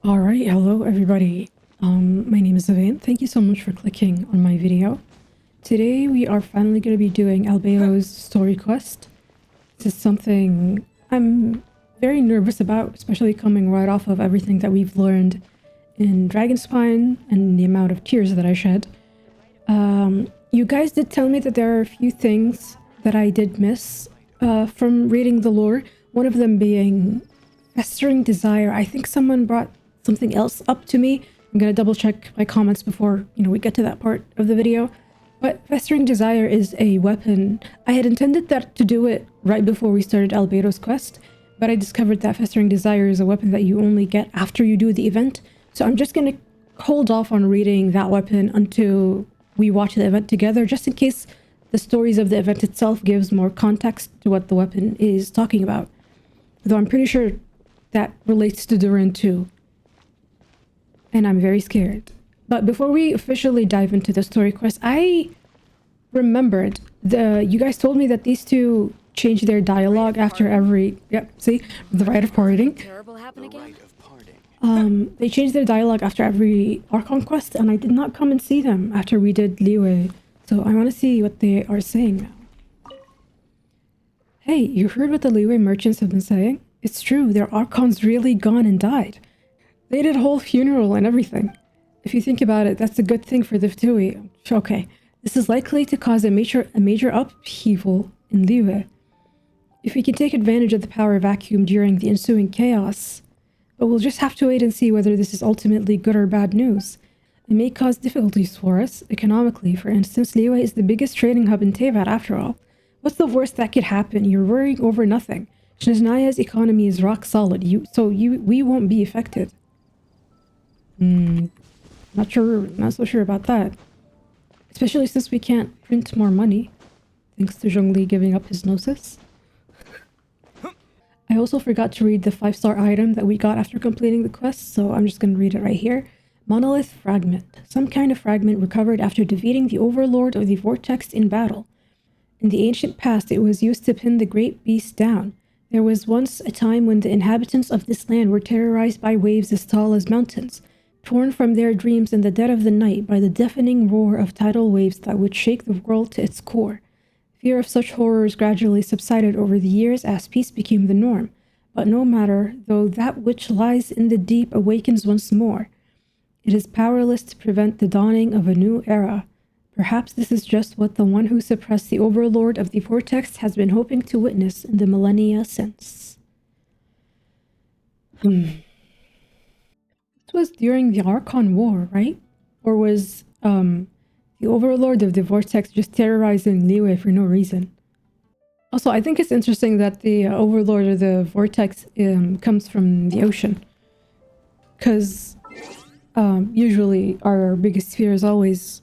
Alright, hello everybody. My name is Evane. Thank you so much for clicking on my video. Today we are finally going to be doing Albedo's story quest. This is something I'm very nervous about, especially coming right off of everything that we've learned in Dragonspine and the amount of tears that I shed. You guys did tell me that there are a few things that I did miss from reading the lore. One of them being festering desire. I think someone brought something else up to me. I'm gonna double check my comments before, we get to that part of the video. But festering desire is a weapon. I had intended that to do it right before we started Albedo's quest, but I discovered that festering desire is a weapon that you only get after you do the event. So I'm just gonna hold off on reading that weapon until we watch the event together, just in case the stories of the event itself gives more context to what the weapon is talking about. Though I'm pretty sure that relates to Durin too. And I'm very scared. But before we officially dive into the story quest, I remembered you guys told me that these two change their dialogue after every the rite of parting. Terrible happen again? They changed their dialogue after every Archon quest, and I did not come and see them after we did Liyue. So I want to see what they are saying now. Hey, you heard what the Liyue merchants have been saying? It's true, their Archon's really gone and died. They did a whole funeral and everything. If you think about it, that's a good thing for the Ftui. Okay, this is likely to cause a major upheaval in Liyue. If we can take advantage of the power vacuum during the ensuing chaos, but we'll just have to wait and see whether this is ultimately good or bad news. It may cause difficulties for us, economically. For instance, Liyue is the biggest trading hub in Teyvat after all. What's the worst that could happen? You're worrying over nothing. Shnaznaya's economy is rock solid, we won't be affected. Not so sure about that. Especially since we can't print more money, thanks to Zhongli giving up his gnosis. I also forgot to read the 5-star item that we got after completing the quest, so I'm just gonna read it right here. Monolith Fragment. Some kind of fragment recovered after defeating the Overlord of the Vortex in battle. In the ancient past, it was used to pin the great beast down. There was once a time when the inhabitants of this land were terrorized by waves as tall as mountains, torn from their dreams in the dead of the night by the deafening roar of tidal waves that would shake the world to its core. Fear of such horrors gradually subsided over the years as peace became the norm. But no matter, though that which lies in the deep awakens once more, it is powerless to prevent the dawning of a new era. Perhaps this is just what the one who suppressed the Overlord of the Vortex has been hoping to witness in the millennia since. It was during the Archon War, right? Or was the Overlord of the Vortex just terrorizing Liyue for no reason? Also, I think it's interesting that the Overlord of the Vortex comes from the ocean. Because usually our biggest fears always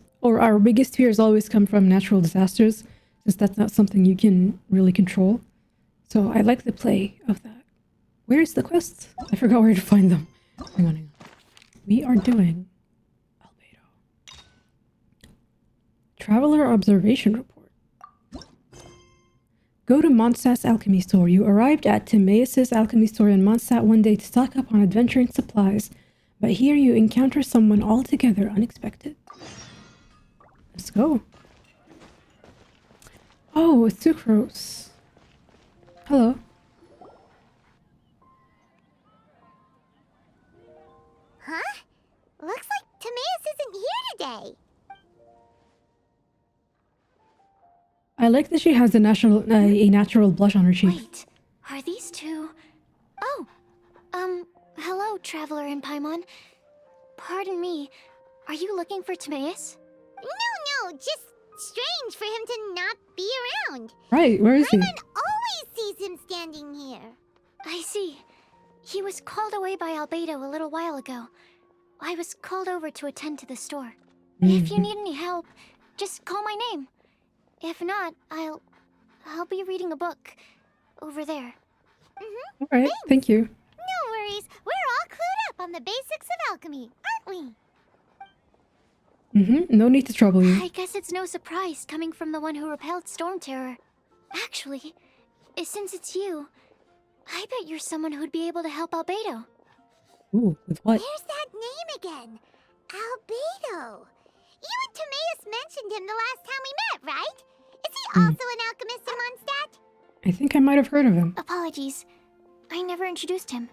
come from natural disasters, since that's not something you can really control. So I like the play of that. Where is the quest? I forgot where to find them. Hang on. We are doing Albedo. Traveler Observation Report. Go to Mondstadt's Alchemy Store. You arrived at Timaeus' Alchemy Store in Mondstadt one day to stock up on adventuring supplies, but here you encounter someone altogether unexpected. Let's go. Oh, it's Sucrose. Hello. Huh? Looks like Timaeus isn't here today. I like that she has a natural blush on her cheek. Wait, are these two... Oh, hello, Traveler in Paimon. Pardon me, are you looking for Timaeus? No, just strange for him to not be around. Right, where is he? Paimon always sees him standing here. I see. He was called away by Albedo a little while ago. I was called over to attend to the store. If you need any help, just call my name. If not, I'll be reading a book over there. Alright, thank you. No worries, we're all clued up on the basics of alchemy, aren't we? No need to trouble you. I guess it's no surprise coming from the one who repelled Storm Terror. Actually, since it's you, I bet you're someone who'd be able to help Albedo. Ooh, with what? There's that name again. Albedo. You and Timaeus mentioned him the last time we met, right? Is he also an alchemist in Mondstadt? I think I might have heard of him. Apologies. I never introduced him.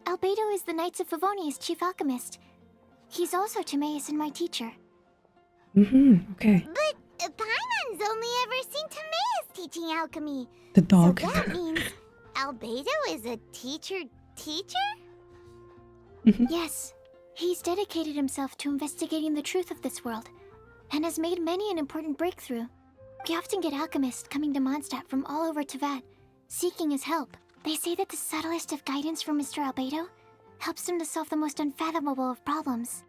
Albedo is the Knights of Favonia's chief alchemist. He's also Timaeus and my teacher. Okay. But Paimon's only ever seen Timaeus teaching alchemy. The dog. So that means Albedo is a teacher? Yes, he's dedicated himself to investigating the truth of this world, and has made many an important breakthrough. We often get alchemists coming to Mondstadt from all over Teyvat, seeking his help. They say that the subtlest of guidance from Mr. Albedo helps him to solve the most unfathomable of problems.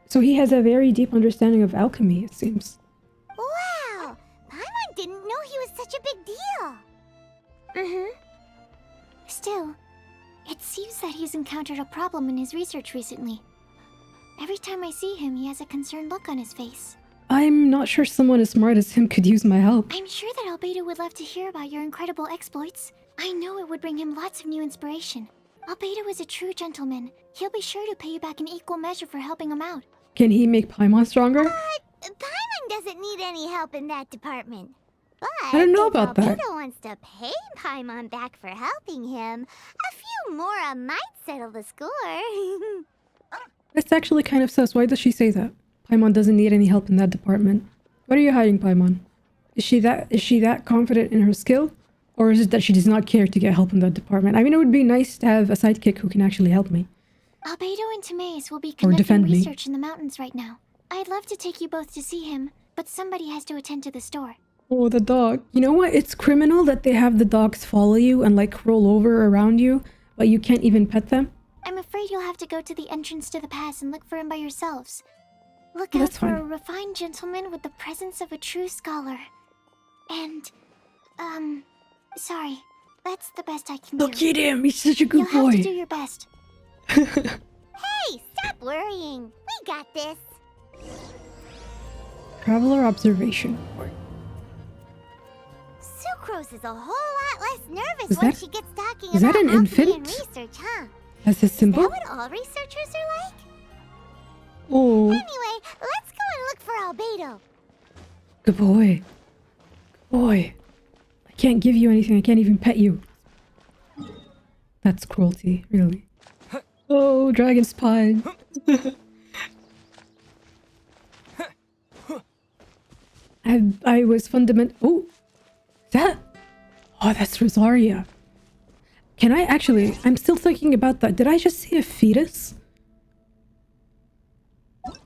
So he has a very deep understanding of alchemy, it seems. Wow! Paimon didn't know he was such a big deal. Still, it seems that he's encountered a problem in his research recently. Every time I see him, he has a concerned look on his face. I'm not sure someone as smart as him could use my help. I'm sure that Albedo would love to hear about your incredible exploits. I know it would bring him lots of new inspiration. Albedo is a true gentleman. He'll be sure to pay you back in equal measure for helping him out. Can he make Paimon stronger? But Paimon doesn't need any help in that department. But I don't know if about that. Albedo wants to pay Paimon back for helping him, a few more might settle the score. That's actually kind of sus. Why does she say that? Paimon doesn't need any help in that department. What are you hiding, Paimon? Is she that confident in her skill? Or is it that she does not care to get help in that department? I mean, it would be nice to have a sidekick who can actually help me. Albedo and Timaeus will be defend conducting me. research in the mountains right now. I'd love to take you both to see him, but somebody has to attend to the store. Oh, the dog. You know what? It's criminal that they have the dogs follow you and like roll over around you, but you can't even pet them. I'm afraid you'll have to go to the entrance to the pass and look for him by yourselves. Look Oh, out that's for fine. a refined gentleman with the presence of a true scholar. And, sorry. That's the best I can Look do. at him. He's such a good You'll have to boy. do your best. Hey, stop worrying. We got this. Traveler observation. Sucrose is a whole lot less nervous Is when that- she gets talking is about that an alchemy infant? and research, huh? That's a Is symbol? that what all researchers are like? Oh, Anyway, let's go and look for Albedo. good boy. Good boy. I can't give you anything. I can't even pet you. That's cruelty, really. Oh, dragon spine. I was Oh, that. Oh, that's Rosaria. Can I actually? I'm still thinking about that. Did I just see a fetus?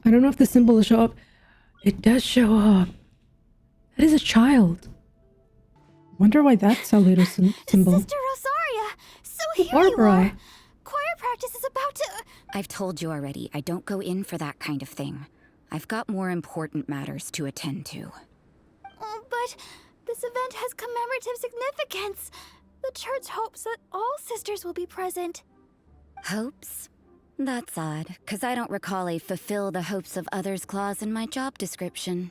I don't know if the symbol will show up. It does show up. That is a child. Wonder why that's Albedo's symbol. Sister Rosaria! So here you Barbara. are! Choir practice is about to... I've told you already, I don't go in for that kind of thing. I've got more important matters to attend to. Oh, but this event has commemorative significance. The church hopes that all sisters will be present. Hopes? That's odd, because I don't recall a fulfill the hopes of others clause in my job description.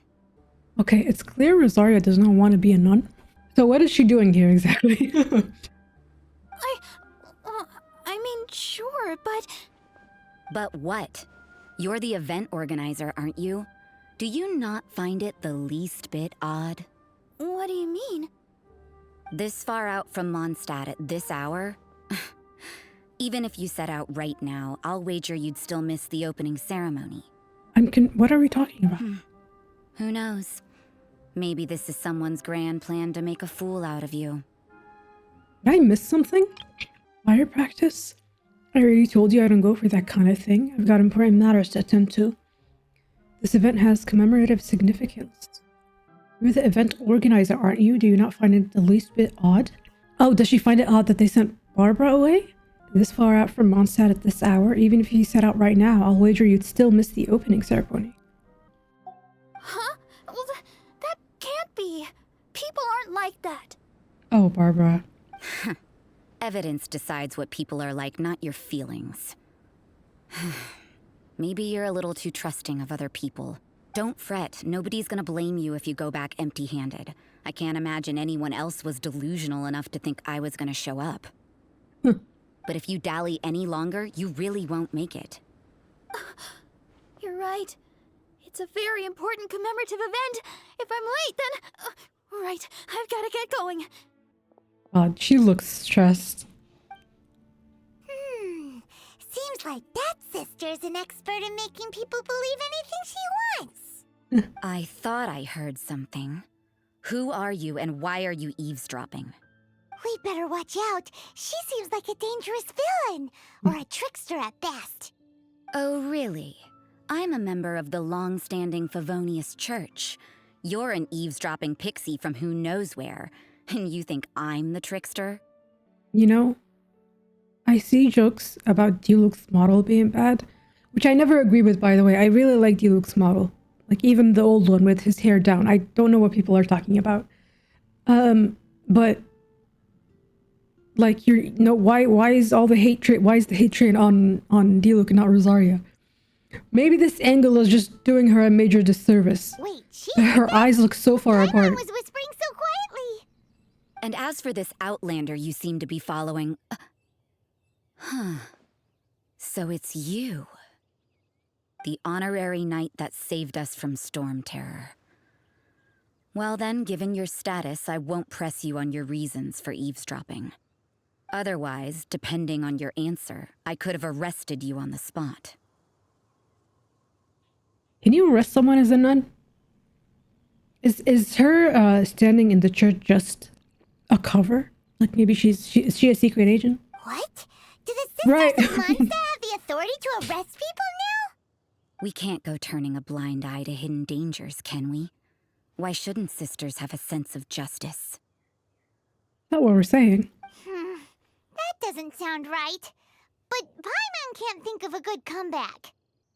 Okay, it's clear Rosaria does not want to be a nun. So what is she doing here exactly? I mean, sure, but... But what? You're the event organizer, aren't you? Do you not find it the least bit odd? What do you mean? This far out from Mondstadt at this hour? Even if you set out right now, I'll wager you'd still miss the opening ceremony. What are we talking about? Who knows? Maybe this is someone's grand plan to make a fool out of you. Did I miss something? Fire practice? I already told you I don't go for that kind of thing. I've got important matters to attend to. This event has commemorative significance. You're the event organizer, aren't you? Do you not find it the least bit odd? Oh, does she find it odd that they sent Barbara away? This far out from Mondstadt at this hour, even if you set out right now, I'll wager you'd still miss the opening ceremony. Huh? Well, that can't be. People aren't like that. Oh, Barbara. Evidence decides what people are like, not your feelings. Maybe you're a little too trusting of other people. Don't fret, nobody's gonna blame you if you go back empty-handed. I can't imagine anyone else was delusional enough to think I was gonna show up. But if you dally any longer, you really won't make it. You're right. It's a very important commemorative event. If I'm late, then... right, I've got to get going. God, she looks stressed. Seems like that sister's an expert in making people believe anything she wants. I thought I heard something. Who are you and why are you eavesdropping? We better watch out. She seems like a dangerous villain, or a trickster at best. Oh, really? I'm a member of the long-standing Favonius Church. You're an eavesdropping pixie from who knows where, and you think I'm the trickster? You know, I see jokes about Diluc's model being bad, which I never agree with, by the way. I really like Diluc's model. Like, even the old one with his hair down. I don't know what people are talking about. But... like, why is all the hate train, why is the hate train on Diluc and not Rosaria? Maybe this angle is just doing her a major disservice. Wait, Her eyes look so far Paimon apart. was whispering so quietly. And as for this outlander you seem to be following... So it's you. The honorary knight that saved us from storm terror. Well then, given your status, I won't press you on your reasons for eavesdropping. Otherwise, depending on your answer, I could have arrested you on the spot. Can you arrest someone as a nun? Is her standing in the church just a cover? Like maybe is she a secret agent? What? Do the sisters Right. of Munster have the authority to arrest people now? We can't go turning a blind eye to hidden dangers, can we? Why shouldn't sisters have a sense of justice? Not what we're saying. That doesn't sound right. But Paimon can't think of a good comeback.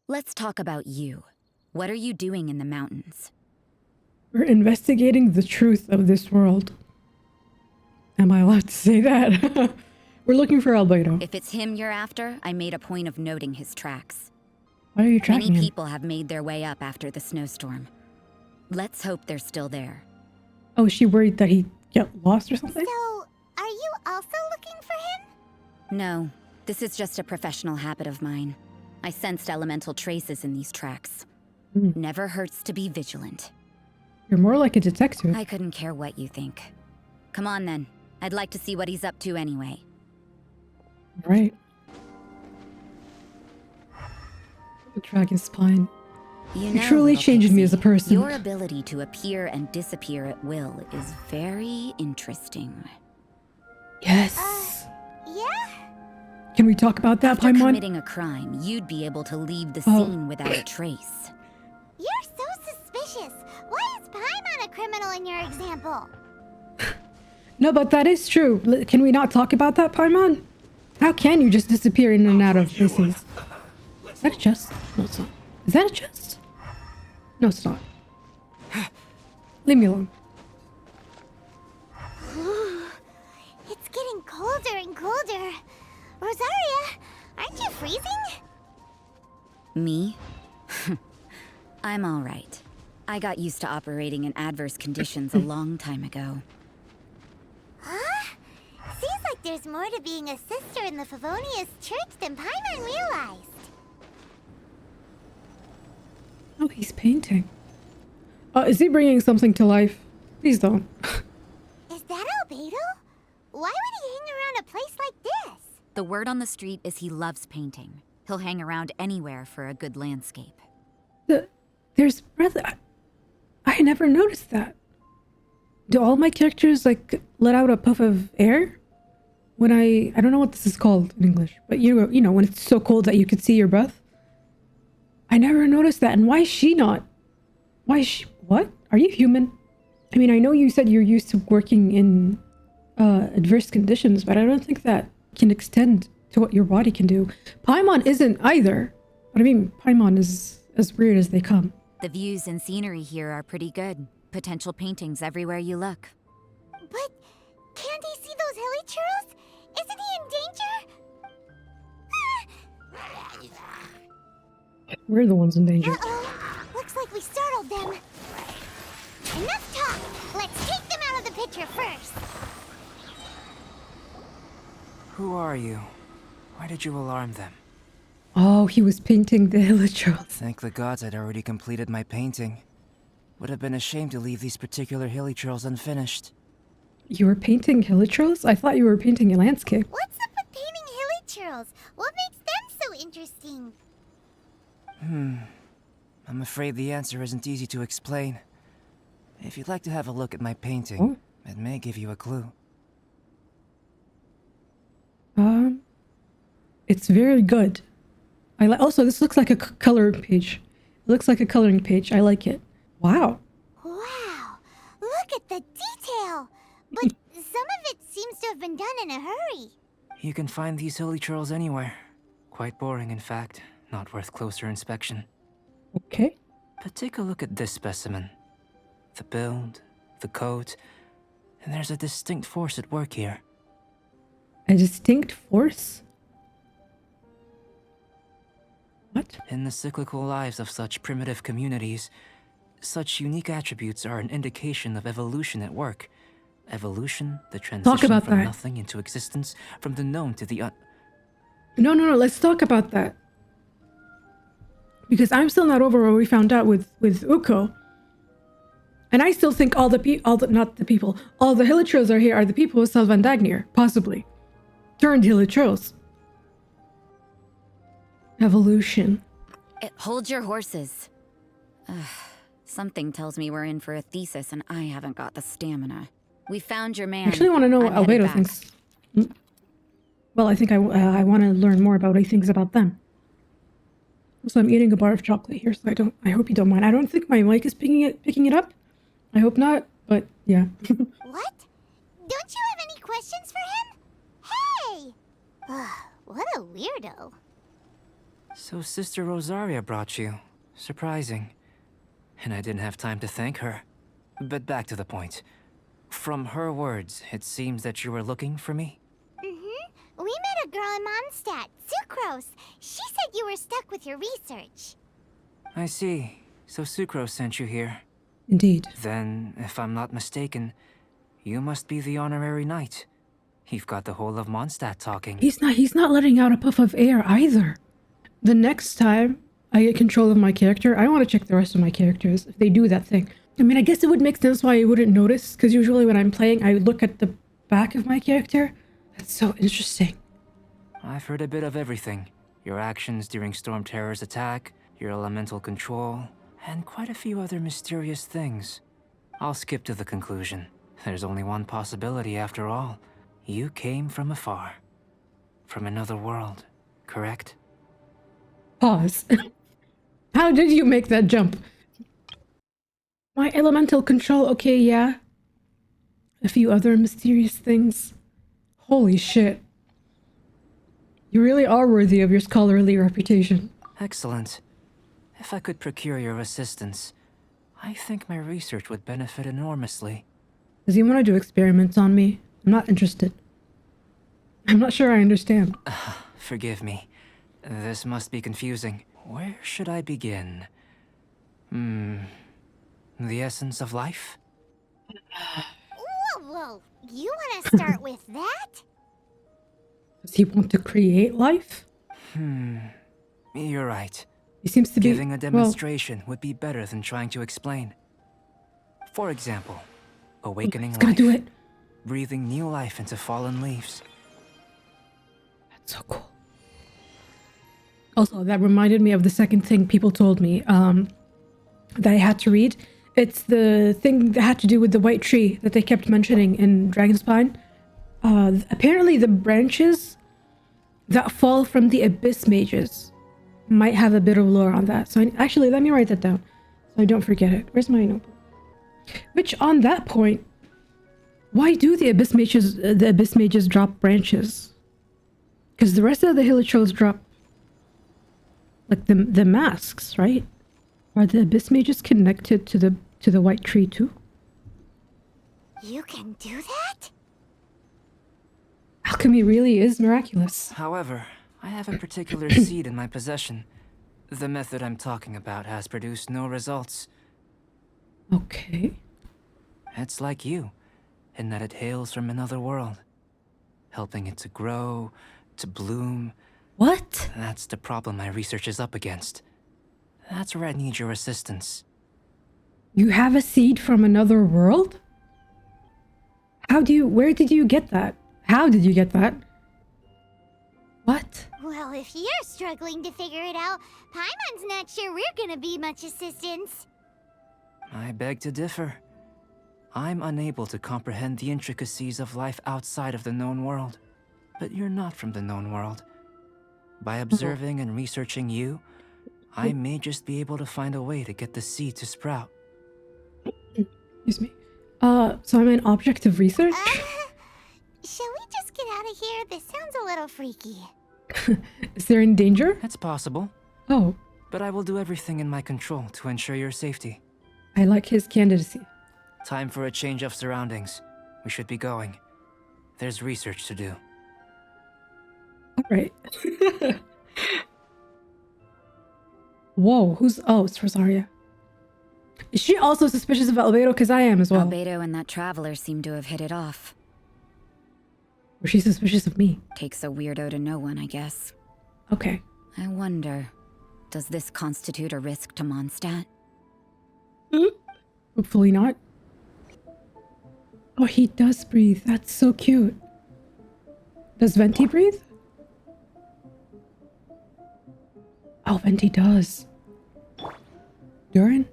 Let's talk about you. What are you doing in the mountains? We're investigating the truth of this world. Am I allowed to say that? We're looking for Albedo. If it's him you're after, I made a point of noting his tracks. Why are you tracking Many him? people have made their way up after the snowstorm. Let's hope they're still there. Oh, is she worried that he get lost or something? So, are you also looking for him? No, this is just a professional habit of mine. I sensed elemental traces in these tracks. Never hurts to be vigilant. You're more like a detective. I couldn't care what you think. Come on then. I'd like to see what he's up to anyway. Right. The dragon spine. You It know, truly little changed me pixie, as a person. Your ability to appear and disappear at will is very interesting. Yes. Yeah? Can we talk about that, After Paimon? committing a crime, you'd be able to leave the Oh. scene without a trace. You're so suspicious. Why is Paimon a criminal in your example? No, but that is true. Can we not talk about that, Paimon? How can you just disappear in and out of places? Is that a chest? No, it's not. Is that a chest? No, it's not. Leave me alone. It's getting colder and colder. Rosaria, aren't you freezing? Me? I'm all right. I got used to operating in adverse conditions a long time ago. Huh? Seems like there's more to being a sister in the Favonius Church than Paimon realized. Oh, he's painting. Is he bringing something to life? Please don't. Is that Albedo? Why would he hang around a place like this? The word on the street is he loves painting. He'll hang around anywhere for a good landscape. There's breath. I never noticed that. Do all my characters like let out a puff of air when I don't know what this is called in English, but you know when it's so cold that you could see your breath. I never noticed that. And why is she not? Why is she? What? Are you human? I mean, I know you said you're used to working in adverse conditions, but I don't think that can extend to what your body can do. Paimon isn't either. But I mean, Paimon is as weird as they come. The views and scenery here are pretty good. Potential paintings everywhere you look. But can't he see those hilly churros? Isn't he in danger? We're the ones in danger. Uh-oh. Looks like we startled them. Enough talk. Let's take them out of the picture first. Who are you? Why did you alarm them? Oh, he was painting the hilichurls. Thank the gods I'd already completed my painting. Would have been a shame to leave these particular hilichurls unfinished. You were painting hilichurls? I thought you were painting a landscape. What's up with painting hilichurls? What makes them so interesting? I'm afraid the answer isn't easy to explain. If you'd like to have a look at my painting, Oh. it may give you a clue. It's very good. Also, this looks like a coloring page. It looks like a coloring page. I like it. Wow. Wow, look at the detail! But some of it seems to have been done in a hurry. You can find these hilichurls anywhere. Quite boring, in fact. Not worth closer inspection. Okay. But take a look at this specimen. The build, the coat, and there's a distinct force at work here. A distinct force? What? In the cyclical lives of such primitive communities, such unique attributes are an indication of evolution at work. Evolution, the transition about from that. nothing into existence, from the known to the No, let's talk about that. Because I'm still not over what we found out with Uko. And I still think all the hilichurls are here are the people of Salvandagnir, possibly. Turned hilichurls. Evolution. Hold your horses. Something tells me we're in for a thesis and I haven't got the stamina. We found your man. I actually want to know what I'm headed Albedo back. thinks. Well, I think I want to learn more about what he thinks about them. So I'm eating a bar of chocolate here, so I hope you don't mind. I don't think my mic is picking it up. I hope not, but yeah. What? Don't you have any questions for him? Hey! What a weirdo. So Sister Rosaria brought you. Surprising. And I didn't have time to thank her. But back to the point. From her words, it seems that you were looking for me? We met a girl in Mondstadt, Sucrose. She said you were stuck with your research. I see. So Sucrose sent you here. Indeed. Then, if I'm not mistaken, you must be the honorary knight. You've got the whole of Mondstadt talking. He's not letting out a puff of air either. The next time I get control of my character, I want to check the rest of my characters if they do that thing. I mean, I guess it would make sense why I wouldn't notice, because usually when I'm playing, I look at the back of my character. That's so interesting. I've heard a bit of everything. Your actions during Storm Terror's attack, your elemental control, and quite a few other mysterious things. I'll skip to the conclusion. There's only one possibility after all. You came from afar. From another world, correct? Pause. How did you make that jump? My elemental control, okay, yeah. A few other mysterious things. Holy shit. You really are worthy of your scholarly reputation. Excellent. If I could procure your assistance, I think my research would benefit enormously. Does he want to do experiments on me? I'm not interested. I'm not sure I understand. Forgive me. This must be confusing. Where should I begin? The essence of life? Whoa. You want to start with that? Does he want to create life? You're right. He seems to be... Giving a demonstration would be better than trying to explain. For example, awakening He's life. gonna do it. Breathing new life into fallen leaves. That's so cool. Also, that reminded me of the second thing people told me that I had to read. It's the thing that had to do with the white tree that they kept mentioning in Dragonspine. Apparently the branches that fall from the abyss mages might have a bit of lore on that. So actually, let me write that down so I don't forget it. Where's my notebook? Which, on that point, why do the abyss mages drop branches? Because the rest of the hilichurls drop like the masks, right? Are the abyss mages connected to the white tree too? You can do that? Alchemy really is miraculous. However, I have a particular seed in my possession. The method I'm talking about has produced no results. Okay. It's like you, in that it hails from another world. Helping it to grow, to bloom, What? That's the problem my research is up against. That's where I need your assistance. You have a seed from another world? Where did you get that? How did you get that? What? Well, if you're struggling to figure it out, Paimon's not sure we're gonna be much assistance. I beg to differ. I'm unable to comprehend the intricacies of life outside of the known world. But you're not from the known world. By observing and researching you, I may just be able to find a way to get the seed to sprout. Excuse me. So I'm an object of research? Shall we just get out of here? This sounds a little freaky. Is there any danger? It's possible, Oh, but I will do everything in my control to ensure your safety. I like his candidacy. Time for a change of surroundings. We should be going. There's research to do. Alright. Whoa, it's Rosaria. Is she also suspicious of Albedo? Because I am as well. Albedo and that traveler seem to have hit it off. Or she's suspicious of me. Takes a weirdo to know one, I guess. Okay. I wonder, does this constitute a risk to Mondstadt? Hopefully not. Oh, he does breathe. That's so cute. Does Venti breathe? Oh, Venti does. Durin?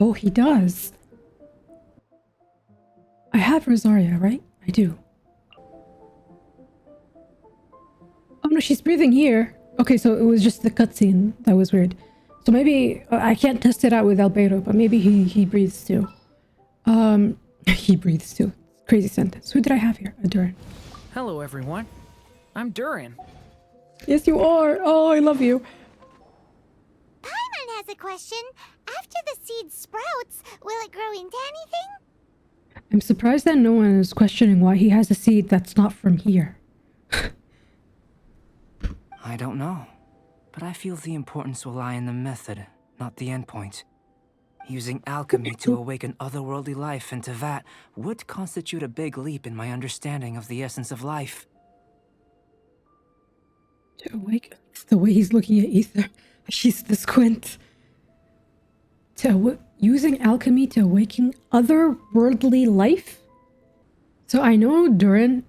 Oh, he does. I have Rosaria, right? I do. Oh no, she's breathing here. Okay, so it was just the cutscene. That was weird. So maybe I can't test it out with Albedo, but maybe he breathes too. He breathes too. Crazy sentence. Who did I have here? Durin. Hello, everyone. I'm Durin. Yes, you are. Oh, I love you. Paimon has a question. After the seed sprouts, will it grow into anything? I'm surprised that no one is questioning why he has a seed that's not from here. I don't know, but I feel the importance will lie in the method, not the endpoint. Using alchemy to awaken otherworldly life into that would constitute a big leap in my understanding of the essence of life. To awaken. It's the way he's looking at Ether. She's the squint. Using alchemy to awaken otherworldly life? So I know Durin,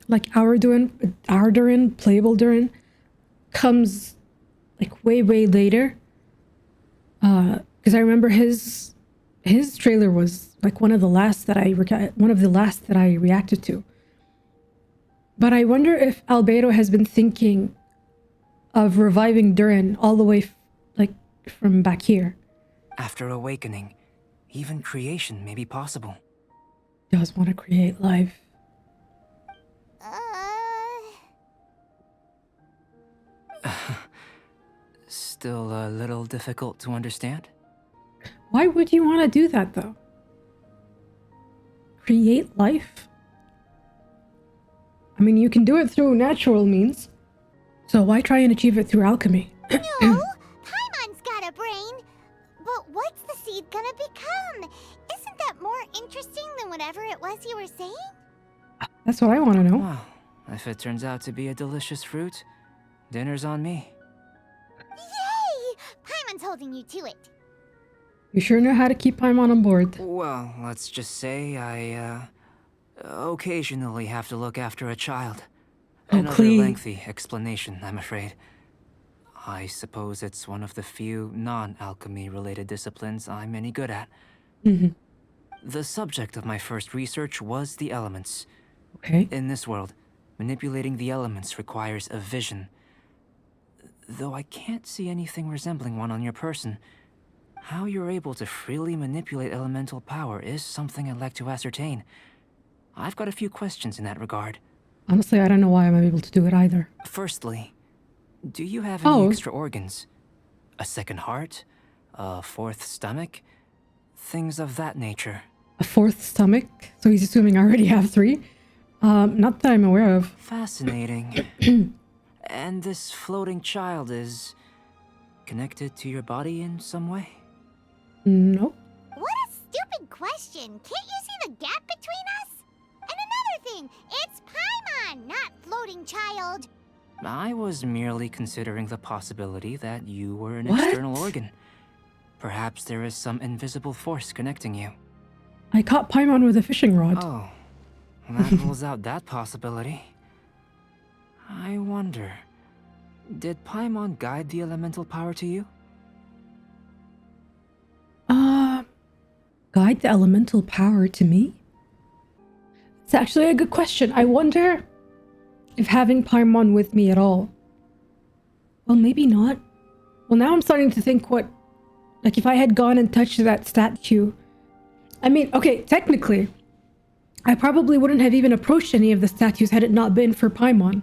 like our Durin, playable Durin, comes like way later. Because I remember his trailer was like one of the last that I reacted to. But I wonder if Albedo has been thinking of reviving Durin all the way from back here. After awakening, even creation may be possible. Does want to create life. Still a little difficult to understand? Why would you want to do that though? Create life? I mean, you can do it through natural means. So why try and achieve it through alchemy? No, Paimon's got a brain. But what's the seed gonna become? Isn't that more interesting than whatever it was you were saying? That's what I want to know. Well, if it turns out to be a delicious fruit, dinner's on me. Yay! Paimon's holding you to it. You sure know how to keep Paimon on board. Well, let's just say I, occasionally have to look after a child. Oh, Another please. lengthy explanation, I'm afraid. I suppose it's one of the few non-alchemy related disciplines I'm any good at. Mm-hmm. The subject of my first research was the elements. Okay. In this world, manipulating the elements requires a vision. Though I can't see anything resembling one on your person, how you're able to freely manipulate elemental power is something I'd like to ascertain. I've got a few questions in that regard. Honestly, I don't know why I'm able to do it either. Firstly, do you have any Oh. extra organs? A second heart? A fourth stomach? Things of that nature. A fourth stomach? So he's assuming I already have 3? Not that I'm aware of. Fascinating. And this floating child is connected to your body in some way? Nope. What a stupid question. Can't you see the gap between us? And another thing, it's on, not floating child. I was merely considering the possibility that you were an What? external organ. Perhaps there is some invisible force connecting you. I caught Paimon with a fishing rod. Oh, that rules out that possibility. I wonder, did Paimon guide the elemental power to you? Guide the elemental power to me? It's actually a good question. I wonder if having Paimon with me at all. Well, maybe not. Well, now I'm starting to think like if I had gone and touched that statue. I mean, okay, technically, I probably wouldn't have even approached any of the statues had it not been for Paimon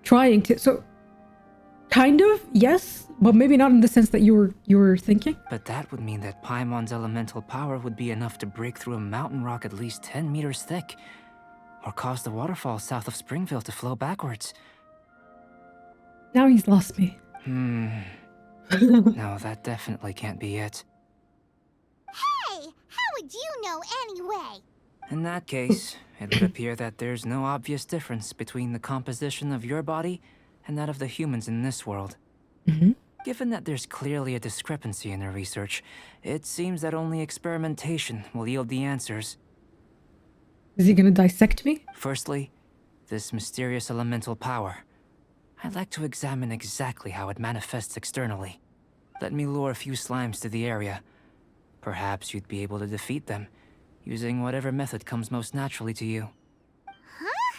trying to. So, kind of, yes, but maybe not in the sense that you were thinking. But that would mean that Paimon's elemental power would be enough to break through a mountain rock at least 10 meters thick, or cause the waterfall south of Springville to flow backwards. Now he's lost me. No, that definitely can't be it. Hey, how would you know anyway? In that case, it would appear that there's no obvious difference between the composition of your body and that of the humans in this world. Given that there's clearly a discrepancy in their research, it seems that only experimentation will yield the answers. Is he gonna dissect me? Firstly, this mysterious elemental power. I'd like to examine exactly how it manifests externally. Let me lure a few slimes to the area. Perhaps you'd be able to defeat them, using whatever method comes most naturally to you. Huh?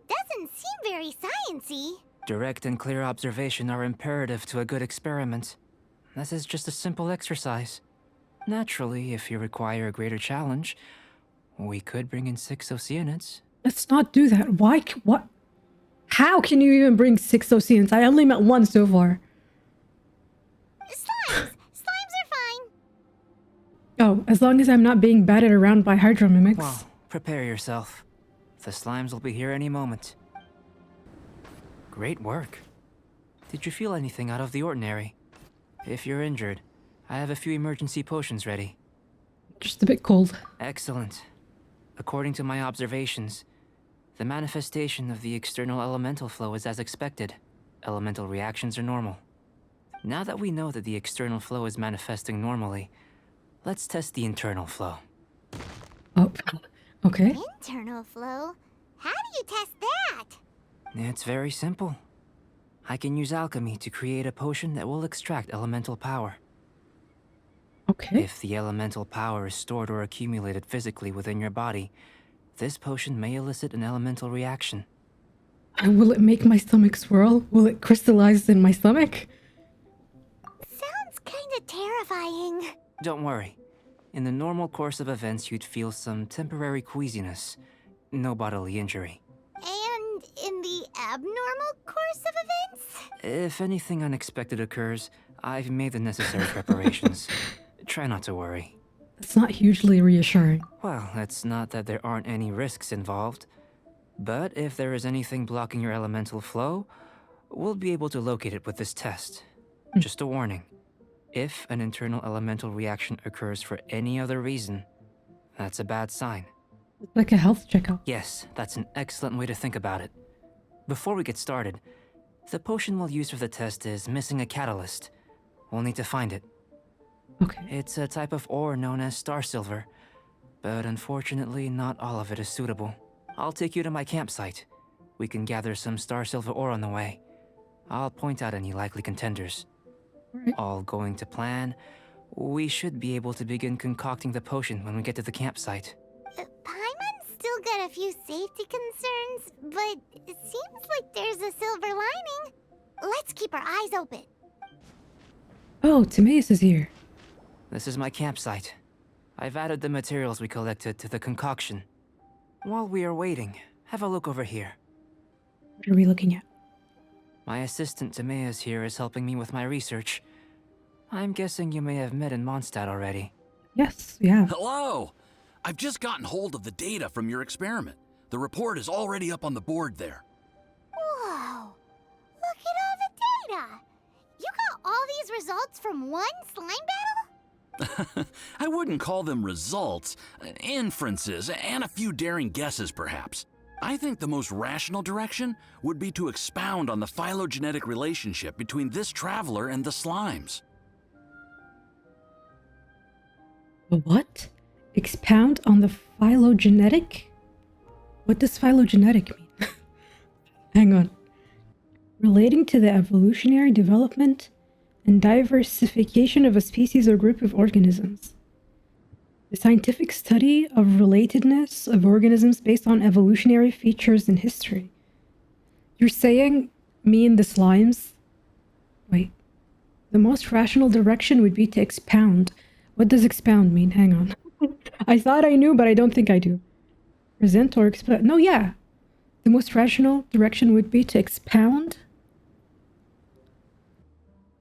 Doesn't seem very sciencey. Direct and clear observation are imperative to a good experiment. This is just a simple exercise. Naturally, if you require a greater challenge, we could bring in 6 Oceanids. Let's not do that. Why? What? How can you even bring 6 Oceans? I only met 1 so far. Slimes! Slimes are fine. Oh, as long as I'm not being batted around by hydromimics. Well, prepare yourself. The slimes will be here any moment. Great work. Did you feel anything out of the ordinary? If you're injured, I have a few emergency potions ready. Just a bit cold. Excellent. According to my observations, the manifestation of the external elemental flow is as expected. Elemental reactions are normal. Now that we know that the external flow is manifesting normally, let's test the internal flow. Oh, okay. Internal flow? How do you test that? It's very simple. I can use alchemy to create a potion that will extract elemental power. Okay. If the elemental power is stored or accumulated physically within your body, this potion may elicit an elemental reaction. And will it make my stomach swirl? Will it crystallize in my stomach? Sounds kinda terrifying. Don't worry. In the normal course of events, you'd feel some temporary queasiness. No bodily injury. And in the abnormal course of events? If anything unexpected occurs, I've made the necessary preparations. Try not to worry. That's not hugely reassuring. Well, it's not that there aren't any risks involved. But if there is anything blocking your elemental flow, we'll be able to locate it with this test. Just a warning. If an internal elemental reaction occurs for any other reason, that's a bad sign. Like a health checkup. Yes, that's an excellent way to think about it. Before we get started, the potion we'll use for the test is missing a catalyst. We'll need to find it. Okay. It's a type of ore known as star silver, but unfortunately not all of it is suitable. I'll take you to my campsite. We can gather some star silver ore on the way. I'll point out any likely contenders. Alright. All going to plan, we should be able to begin concocting the potion when we get to the campsite. Paimon's still got a few safety concerns, but it seems like there's a silver lining. Let's keep our eyes open. Oh, Timaeus is here. This is my campsite. I've added the materials we collected to the concoction. While we are waiting, have a look over here. What are we looking at? My assistant Timaeus here is helping me with my research. I'm guessing you may have met in Mondstadt already. Yes, yeah. Hello! I've just gotten hold of the data from your experiment. The report is already up on the board there. Whoa! Look at all the data! You got all these results from one slime battle? I wouldn't call them results, inferences, and a few daring guesses, perhaps. I think the most rational direction would be to expound on the phylogenetic relationship between this traveler and the slimes. What? Expound on the phylogenetic? What does phylogenetic mean? Hang on. Relating to the evolutionary development and diversification of a species or group of organisms. The scientific study of relatedness of organisms based on evolutionary features in history. You're saying me and the slimes? Wait. The most rational direction would be to expound. What does expound mean? Hang on. I thought I knew, but I don't think I do. Present or expound? No, yeah. The most rational direction would be to expound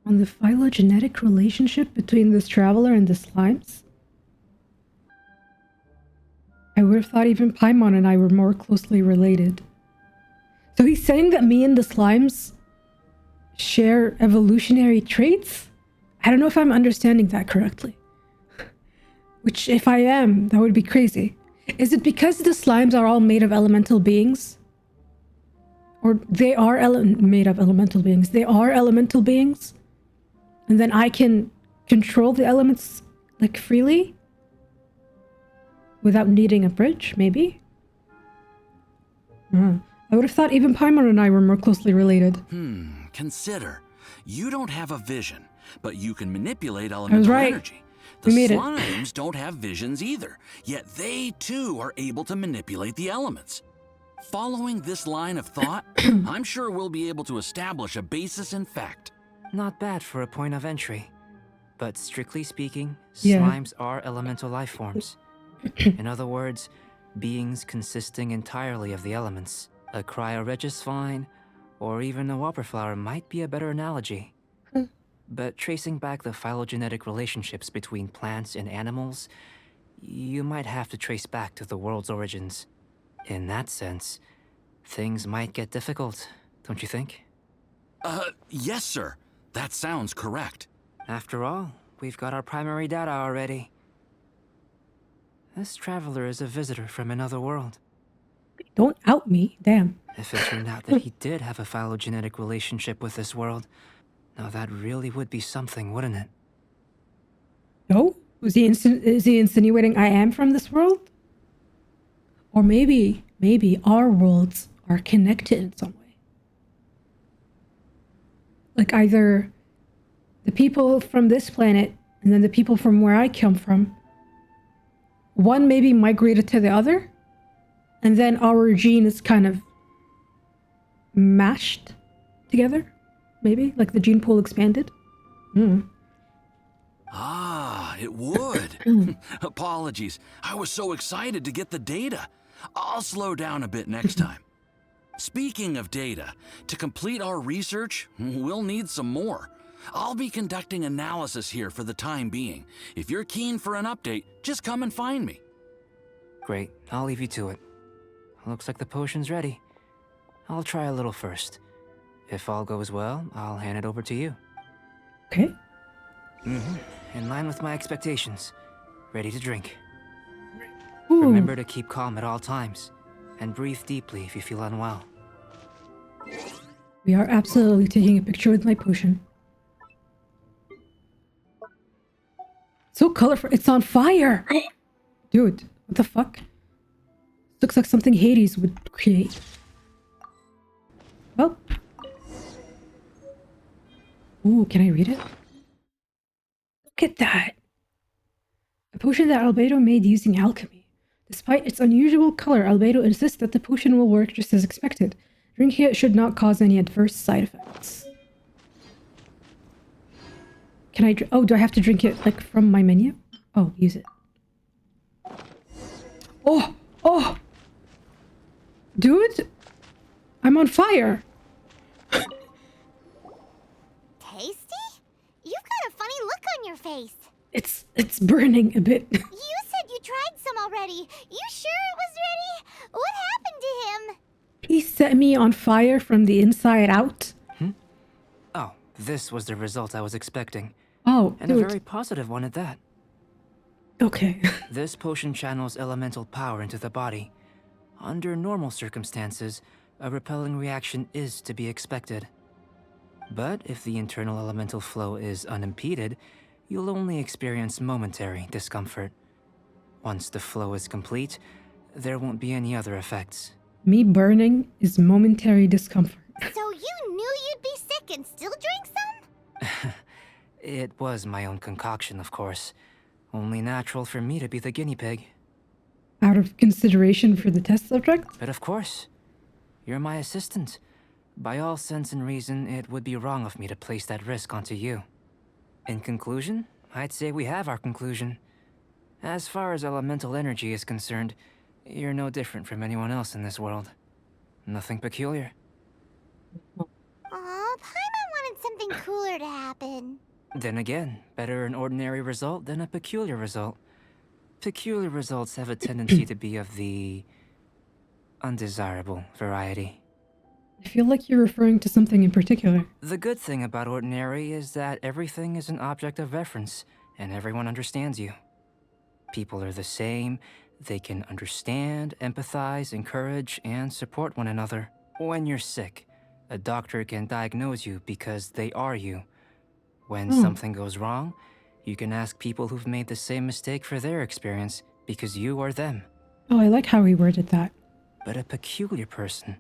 on the phylogenetic relationship between this traveler and the slimes. I would have thought even Paimon and I were more closely related. So he's saying that me and the slimes share evolutionary traits? I don't know if I'm understanding that correctly. Which, if I am, that would be crazy. Is it because the slimes are all made of elemental beings? Or they are made of elemental beings? They are elemental beings? And then I can control the elements, like, freely? Without needing a bridge, maybe? I would have thought even Paimon and I were more closely related. Consider. You don't have a vision, but you can manipulate elemental right. energy. The We made it. slimes don't have visions either, yet they too are able to manipulate the elements. Following this line of thought, I'm sure we'll be able to establish a basis in fact. Not bad for a point of entry. But strictly speaking, Yeah. slimes are elemental life forms. In other words, beings consisting entirely of the elements. A cryoregis vine, or even a whopperflower might be a better analogy. But tracing back the phylogenetic relationships between plants and animals, you might have to trace back to the world's origins. In that sense, things might get difficult, don't you think? Yes, sir. That sounds correct. After all, we've got our primary data already. This traveler is a visitor from another world. Don't out me, damn. If it turned out that he did have a phylogenetic relationship with this world, now that really would be something, wouldn't it? No? Is he insinuating I am from this world? Or maybe our worlds are connected in some way. Like either the people from this planet and then the people from where I come from, one maybe migrated to the other, and then our gene is kind of mashed together, maybe? Like the gene pool expanded? Ah, it would. Apologies. I was so excited to get the data. I'll slow down a bit next time. Speaking of data, to complete our research, we'll need some more. I'll be conducting analysis here for the time being. If you're keen for an update, just come and find me. Great, I'll leave you to it. Looks like the potion's ready. I'll try a little first. If all goes well, I'll hand it over to you. Okay. In line with my expectations. Ready to drink. Ooh. Remember to keep calm at all times, and breathe deeply if you feel unwell. We are absolutely taking a picture with my potion. So colorful. It's on fire. Dude, what the fuck? Looks like something Hades would create. Well. Ooh, can I read it? Look at that. A potion that Albedo made using alchemy. Despite its unusual color, Albedo insists that the potion will work just as expected. Drinking it should not cause any adverse side effects. Can I oh, do I have to drink it, like, from my menu? Oh, use it. Oh! Oh! Dude! I'm on fire! Tasty? You've got a funny look on your face. It's burning a bit. You said you tried some already. You sure it was ready? What happened to him? He set me on fire from the inside out. Oh, this was the result I was expecting. Oh, And a dude. very positive one at that. Okay. This potion channels elemental power into the body, Under normal circumstances, a repelling reaction is to be expected. But if the internal elemental flow is unimpeded, you'll only experience momentary discomfort. Once the flow is complete, there won't be any other effects. Me burning is momentary discomfort. So you knew you'd be sick and still drank some? It was my own concoction, of course. Only natural for me to be the guinea pig. Out of consideration for the test subject? But of course, you're my assistant. By all sense and reason, it would be wrong of me to place that risk onto you. In conclusion, I'd say we have our conclusion. As far as elemental energy is concerned, you're no different from anyone else in this world. Nothing peculiar. Aw, Paimon wanted something cooler to happen. Then again, better an ordinary result than a peculiar result. Peculiar results have a tendency to be of the undesirable variety. I feel like you're referring to something in particular. The good thing about ordinary is that everything is an object of reference, and everyone understands you. People are the same. They can understand, empathize, encourage, and support one another. When you're sick, a doctor can diagnose you because they are you. When something goes wrong, you can ask people who've made the same mistake for their experience because you are them. Oh, I like how he worded that. But a peculiar person,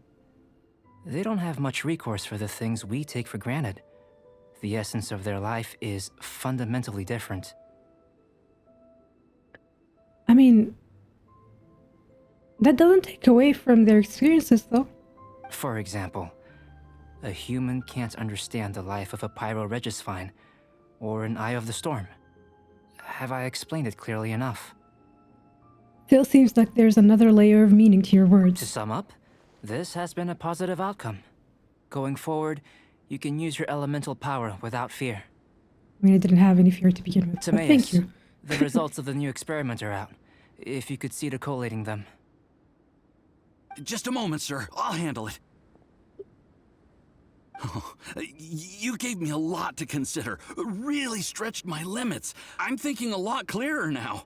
they don't have much recourse for the things we take for granted. The essence of their life is fundamentally different. I mean, that doesn't take away from their experiences, though. For example, a human can't understand the life of a pyro-regisvine or an Eye of the Storm. Have I explained it clearly enough? Still seems like there's another layer of meaning to your To words. sum up, this has been a positive outcome. Going forward, you can use your elemental power without fear. I mean, I didn't have any fear to begin with, but thank Timaeus, you. the results of the new experiment are out. If you could see to collating them. Just a moment, sir. I'll handle it. Oh, you gave me a lot to consider. Really stretched my limits. I'm thinking a lot clearer now.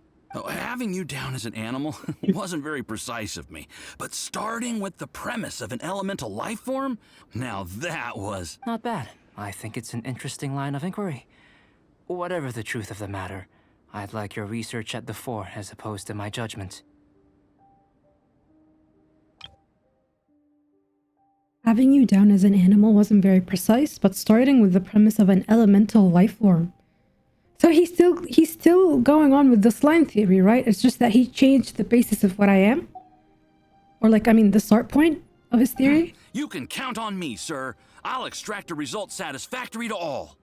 Having you down as an animal wasn't very precise of me, but starting with the premise of an elemental life form, now that was... Not bad. I think it's an interesting line of inquiry. Whatever the truth of the matter, I'd like your research at the fore as opposed to my judgment. Having you down as an animal wasn't very precise, but starting with the premise of an elemental life form. So he's still going on with the slime theory, right? It's just that he changed the basis of what I am? Or like, I mean, the start point of his theory? You can count on me, sir. I'll extract a result satisfactory to all.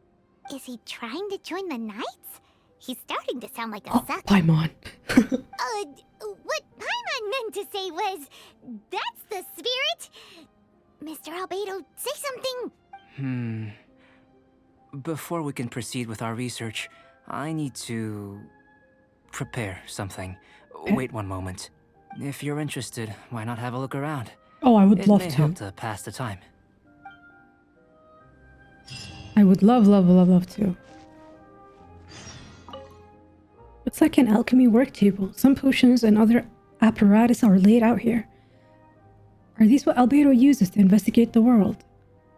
Is he trying to join the Knights? He's starting to sound like a Oh, sucker. Paimon. What Paimon meant to say was, that's the spirit. Mr. Albedo, say something. Before we can proceed with our research, I need to prepare something. Wait one moment. If you're interested, why not have a look around? Oh, I would love It may to. help to pass the time. I would love to. Looks like an alchemy work table. Some potions and other apparatus are laid out here. Are these what Albedo uses to investigate the world?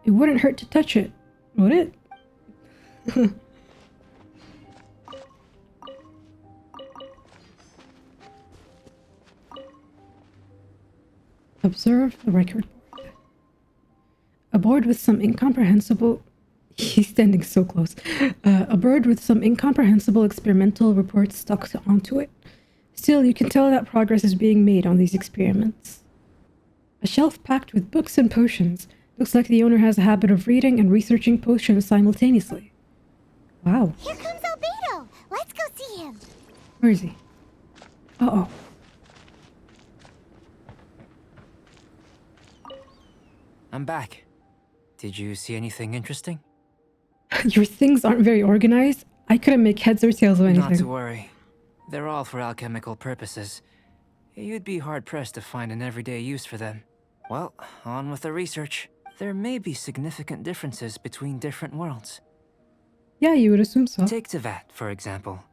It wouldn't hurt to touch it, would it? Observe the record board. A board with some incomprehensible... He's standing so close. A board with some incomprehensible experimental reports stuck onto it. Still, you can tell that progress is being made on these experiments. A shelf packed with books and potions. Looks like the owner has a habit of reading and researching potions simultaneously. Wow. Here comes Albedo. Let's go see him. Where is he? Uh-oh. I'm back. Did you see anything interesting? Your things aren't very organized. I couldn't make heads or tails of anything. Not to worry. They're all for alchemical purposes. You'd be hard-pressed to find an everyday use for them. Well, on with the research. There may be significant differences between different worlds. Yeah, you would assume so. Take Tevat, for example.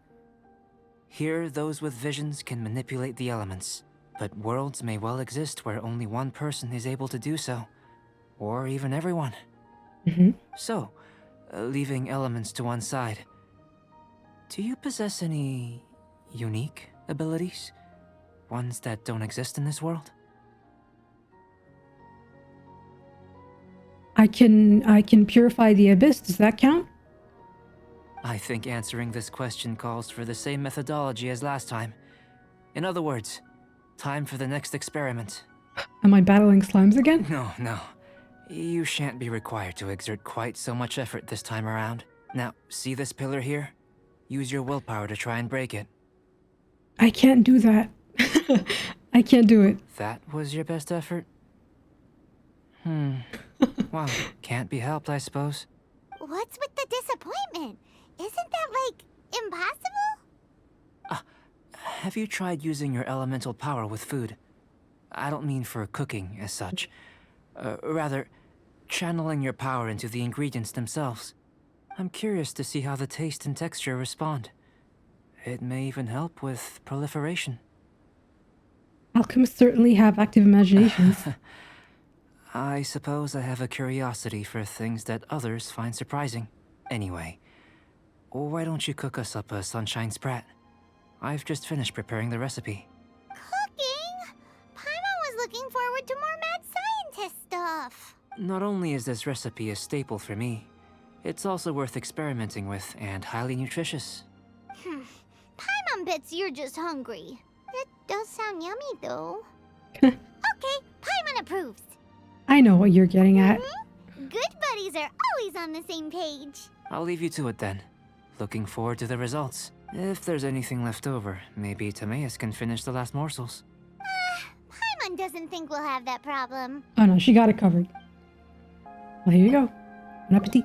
Here, those with visions can manipulate the elements. but worlds may well exist where only one person is able to do so. Or even everyone. Mm-hmm. So, leaving elements to one side, do you possess any unique abilities? Ones that don't exist in this world? I can purify the abyss. Does that count? I think answering this question calls for the same methodology as last time. In other words, time for the next experiment. Am I battling slimes again? No. You shan't be required to exert quite so much effort this time around. Now, see this pillar here? Use your willpower to try and break it. I can't do that. I can't do it. That was your best effort? Well, can't be helped, I suppose. What's with the disappointment? Isn't that, like, impossible? Have you tried using your elemental power with food? I don't mean for cooking as such. Rather, channeling your power into the ingredients themselves. I'm curious to see how the taste and texture respond. It may even help with proliferation. Alchemists certainly have active imaginations. I suppose I have a curiosity for things that others find surprising. Anyway, why don't you cook us up a sunshine sprat? I've just finished preparing the recipe. Cooking? Paimon was looking forward to more mad scientist stuff. Not only is this recipe a staple for me, it's also worth experimenting with and highly nutritious. Paimon bets you're just hungry. It does sound yummy, though. Okay, Paimon approves. I know what you're getting at. Good buddies are always on the same page. I'll leave you to it then. Looking forward to the results. If there's anything left over, maybe Timaeus can finish the last morsels. Paimon doesn't think we'll have that problem. Oh no, she got it covered. Well, here you go. Bon appetit.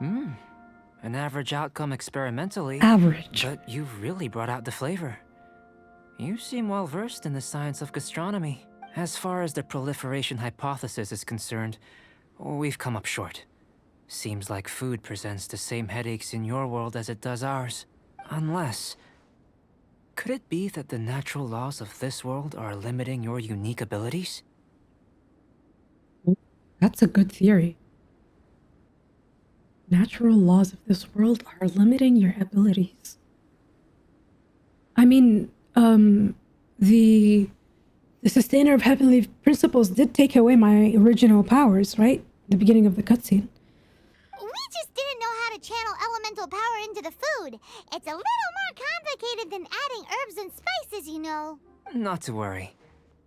An average outcome experimentally. Average. But you've really brought out the flavor. You seem well versed in the science of gastronomy. As far as the proliferation hypothesis is concerned, we've come up short. Seems like food presents the same headaches in your world as it does ours. Unless... could it be that the natural laws of this world are limiting your unique abilities? That's a good theory. Natural laws of this world are limiting your abilities. I mean, the sustainer of heavenly principles did take away my original powers, right? The beginning of the cutscene. We just didn't know how to channel elemental power into the food. It's a little more complicated than adding herbs and spices, you know. Not to worry.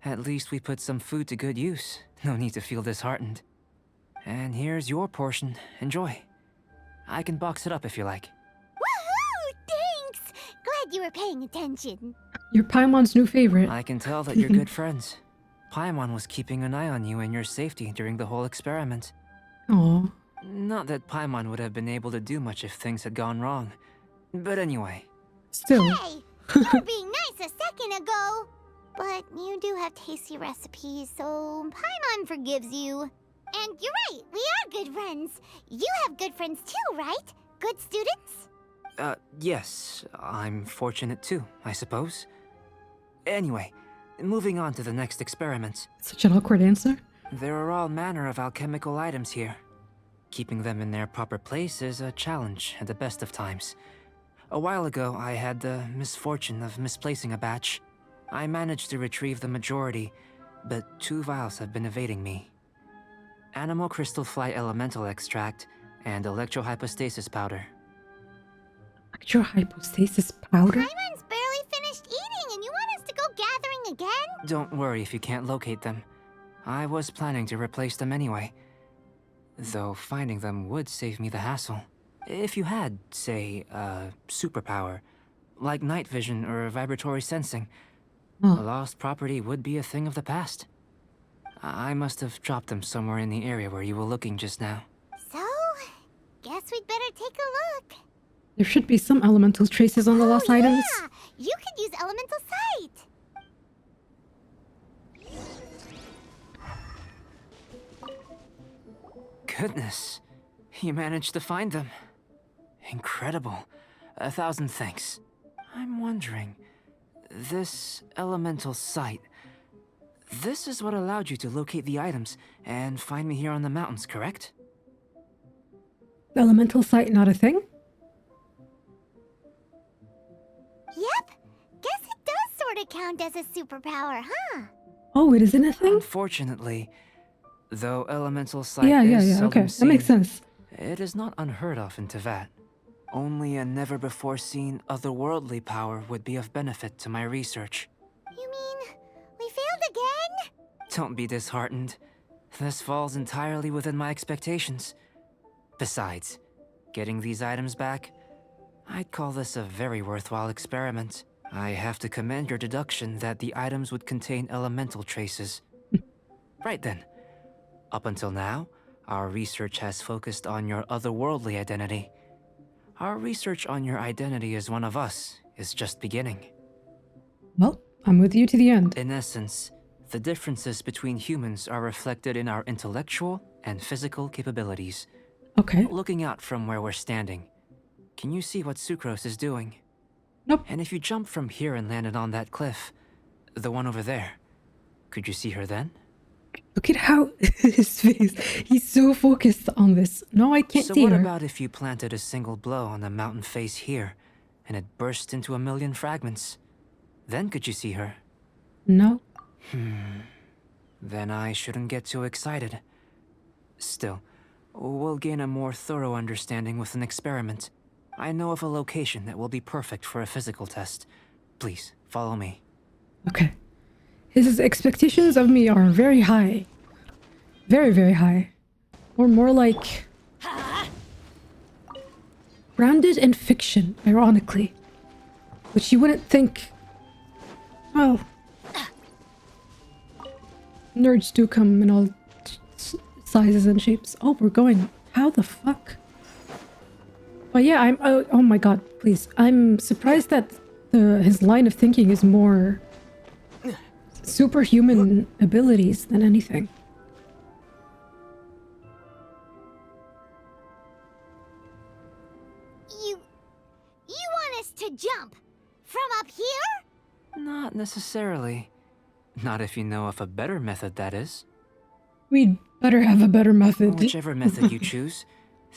At least we put some food to good use. No need to feel disheartened. And here's your portion. Enjoy. I can box it up if you like. Woohoo! Thanks! Glad you were paying attention. You're Paimon's new favorite. I can tell that you're good friends. Paimon was keeping an eye on you and your safety during the whole experiment. Aw. Not that Paimon would have been able to do much if things had gone wrong. But anyway. Still. Hey, you were being nice a second ago. But you do have tasty recipes, so Paimon forgives you. And you're right, we are good friends. You have good friends too, right? Good students? Yes. I'm fortunate too, I suppose. Anyway, moving on to the next experiment. Such an awkward answer. There are all manner of alchemical items here. Keeping them in their proper place is a challenge at the best of times. A while ago, I had the misfortune of misplacing a batch. I managed to retrieve the majority, but 2 vials have been evading me. Animal crystal fly elemental extract and electrohypostasis powder. Electrohypostasis powder? Paimon's barely finished eating and you want us to go gathering again? Don't worry if you can't locate them. I was planning to replace them anyway. Though finding them would save me the hassle. If you had, say, a superpower, like night vision or vibratory sensing, a lost property would be a thing of the past. I must have dropped them somewhere in the area where you were looking just now. So, guess we'd better take a look. There should be some elemental traces on the lost items. Yeah, you could use elemental sight. Goodness, you managed to find them. Incredible. 1,000 thanks. I'm wondering, this elemental sight. This is what allowed you to locate the items and find me here on the mountains, correct? Elemental sight, not a thing? Yep. Guess it does sort of count as a superpower, huh? Oh, it isn't a thing? Unfortunately, though elemental sight Yeah, is okay. seldom That makes seen, sense. it is not unheard of in Tevat. Only a never-before-seen otherworldly power would be of benefit to my research. You mean we failed again? Don't be disheartened. This falls entirely within my expectations. Besides, getting these items back, I'd call this a very worthwhile experiment. I have to commend your deduction that the items would contain elemental traces. Right then. Up until now, our research has focused on your otherworldly identity. Our research on your identity as one of us is just beginning. Well, I'm with you to the end. In essence, the differences between humans are reflected in our intellectual and physical capabilities. Okay. Looking out from where we're standing, can you see what Sucrose is doing? Nope. And if you jumped from here and landed on that cliff, the one over there, could you see her then? Look at how his face. He's so focused on this. No, I can't So see what her. about if you planted a single blow on the mountain face here, and it burst into a million fragments? Then could you see her? No. Then I shouldn't get too excited. Still, we'll gain a more thorough understanding with an experiment. I know of a location that will be perfect for a physical test. Please, follow me. Okay. His expectations of me are very high. Very, very high. Or more like... grounded in fiction, ironically. Which you wouldn't think... Well... nerds do come in all sizes and shapes. Oh, we're going... How the fuck? But yeah, I'm... Oh my god, please. I'm surprised that his line of thinking is more... superhuman abilities than anything. You want us to jump from up here? Not necessarily. Not if you know of a better method, that is. We'd better have a better method. Whichever method you choose,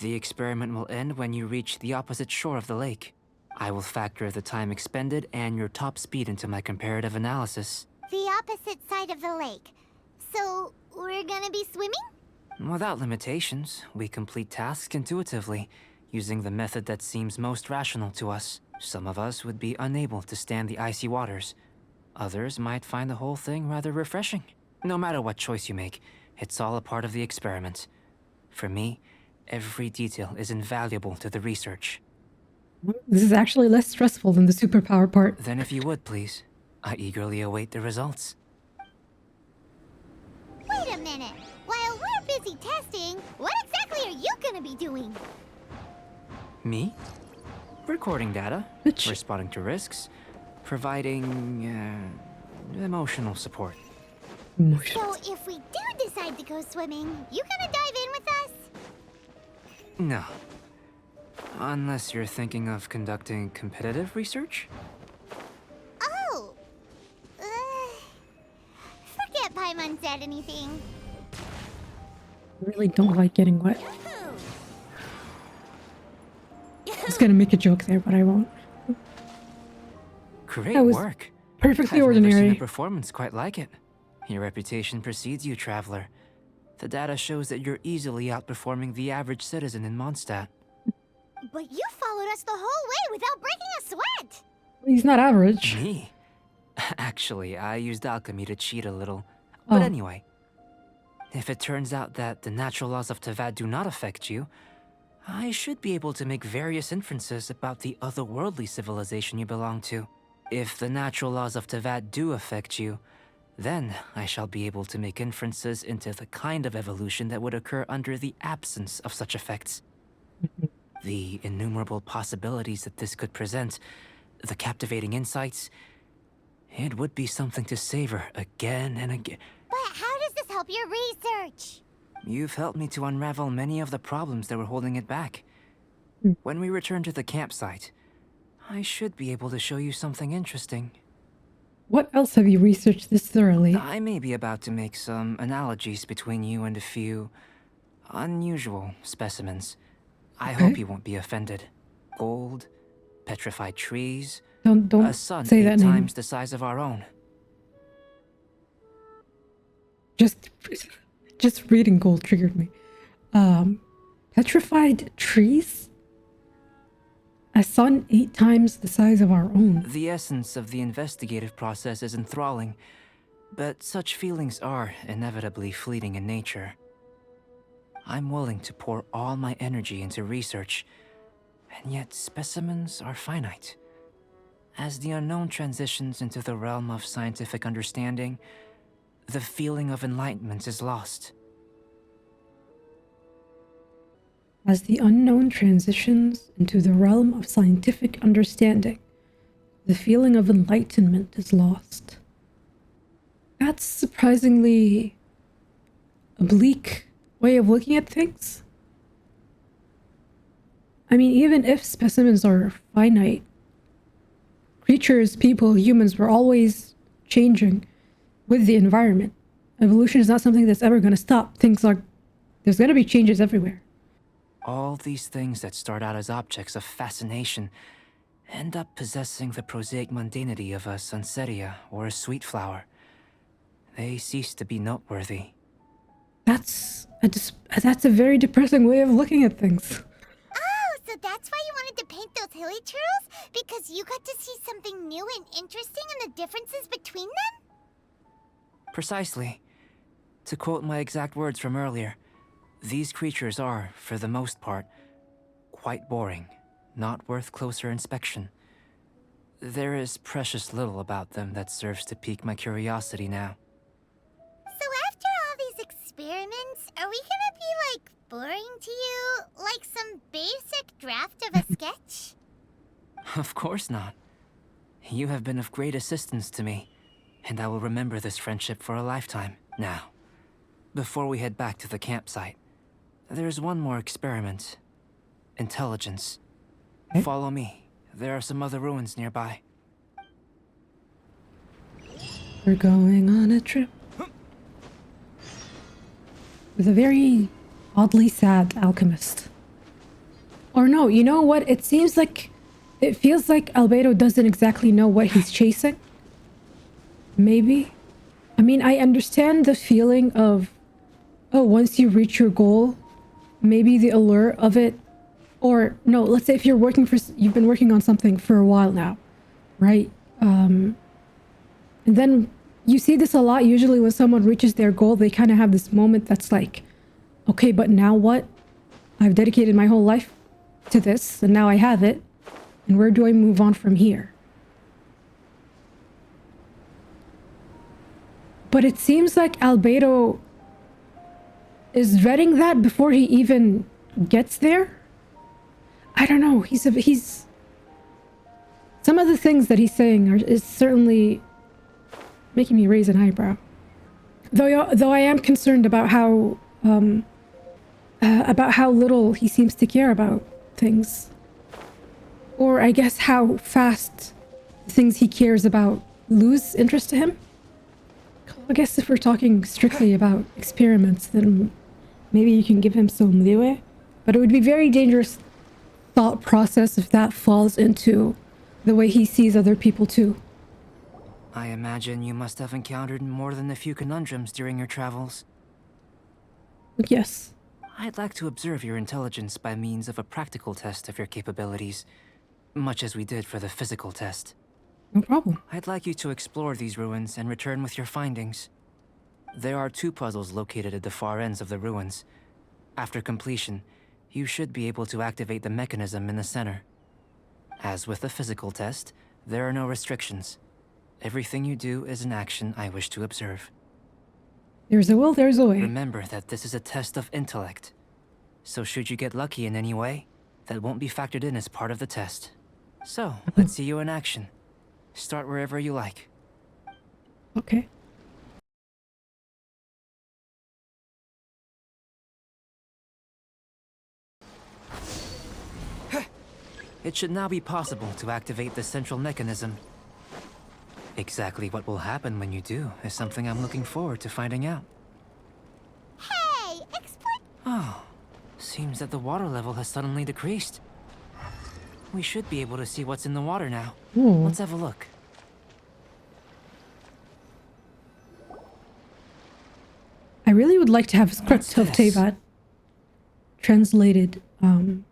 the experiment will end when you reach the opposite shore of the lake. I will factor the time expended and your top speed into my comparative analysis. The opposite side of the lake. So, we're gonna be swimming? Without limitations, we complete tasks intuitively, using the method that seems most rational to us. Some of us would be unable to stand the icy waters. Others might find the whole thing rather refreshing. No matter what choice you make, it's all a part of the experiment. For me, every detail is invaluable to the research. This is actually less stressful than the superpower part. Then if you would, please, I eagerly await the results. Wait a minute. While we're busy testing, what exactly are you gonna be doing? Me? Recording data, Which- responding to risks, providing, emotional support. So if we do decide to go swimming, you gonna dive in with us? No. Unless you're thinking of conducting competitive research? Oh! Forget Paimon said anything. I really don't like getting wet. I was gonna make a joke there, but I won't. Great That was work. Perfectly I've never seen ordinary. a performance quite like it. Your reputation precedes you, traveler. The data shows that you're easily outperforming the average citizen in Mondstadt. But you followed us the whole way without breaking a sweat! He's not average. Me? Actually, I used alchemy to cheat a little. But Oh. anyway, if it turns out that the natural laws of Tevat do not affect you, I should be able to make various inferences about the otherworldly civilization you belong to. If the natural laws of Tevat do affect you, then I shall be able to make inferences into the kind of evolution that would occur under the absence of such effects. The innumerable possibilities that this could present, the captivating insights, it would be something to savor again and again. But how does this help your research? You've helped me to unravel many of the problems that were holding it back. When we return to the campsite, I should be able to show you something interesting. What else have you researched this thoroughly? I may be about to make some analogies between you and a few unusual specimens. I Okay. hope you won't be offended. Gold, petrified trees, Don't a sun say 8 that name. times the size of our own. Just reading gold triggered me. Petrified trees? A sun 8 times the size of our own. The essence of the investigative process is enthralling, but such feelings are inevitably fleeting in nature. I'm willing to pour all my energy into research, and yet specimens are finite. As the unknown transitions into the realm of scientific understanding, the feeling of enlightenment is lost. As the unknown transitions into the realm of scientific understanding, the feeling of enlightenment is lost. That's surprisingly a bleak way of looking at things. I mean, even if specimens are finite, creatures, people, humans were always changing with the environment. Evolution is not something that's ever going to stop. There's going to be changes everywhere. All these things that start out as objects of fascination end up possessing the prosaic mundanity of a sunsetia or a sweet flower. They cease to be noteworthy. That's a very depressing way of looking at things. Oh, so that's why you wanted to paint those hilly turtles? Because you got to see something new and interesting and the differences between them? Precisely. To quote my exact words from earlier, these creatures are, for the most part, quite boring, not worth closer inspection. There is precious little about them that serves to pique my curiosity now. So after all these experiments, are we gonna be, like, boring to you? Like some basic draft of a sketch? Of course not. You have been of great assistance to me, and I will remember this friendship for a lifetime. Now, before we head back to the campsite, there's one more experiment. Intelligence. Okay. Follow me. There are some other ruins nearby. We're going on a trip with a very oddly sad alchemist. Or no, you know what? It feels like Albedo doesn't exactly know what he's chasing. Maybe. I mean, I understand the feeling of, oh, once you reach your goal, maybe the allure of it, or no, let's say if you've been working on something for a while now, right? And then you see this a lot usually when someone reaches their goal, they kind of have this moment that's like, okay, but now what? I've dedicated my whole life to this, and now I have it, and where do I move on from here? But it seems like Albedo is dreading that before he even gets there. I don't know. He's some of the things that he's saying is certainly making me raise an eyebrow. Though I am concerned about how little he seems to care about things, or I guess how fast the things he cares about lose interest to him. I guess if we're talking strictly about experiments, then maybe you can give him some leeway. But it would be very dangerous thought process if that falls into the way he sees other people too. I imagine you must have encountered more than a few conundrums during your travels. Yes. I'd like to observe your intelligence by means of a practical test of your capabilities, much as we did for the physical test. No problem. I'd like you to explore these ruins and return with your findings. There are 2 puzzles located at the far ends of the ruins. After completion, you should be able to activate the mechanism in the center. As with the physical test, there are no restrictions. Everything you do is an action I wish to observe. There's a will, there's a way. Remember that this is a test of intellect. So should you get lucky in any way, that won't be factored in as part of the test. So, let's see you in action. Start wherever you like. Okay. It should now be possible to activate the central mechanism. Exactly what will happen when you do is something I'm looking forward to finding out. Hey, explain. Oh, seems that the water level has suddenly decreased. We should be able to see what's in the water now. Ooh. Let's have a look. I really would like to have a script of What's this? Teyvat translated. Oh,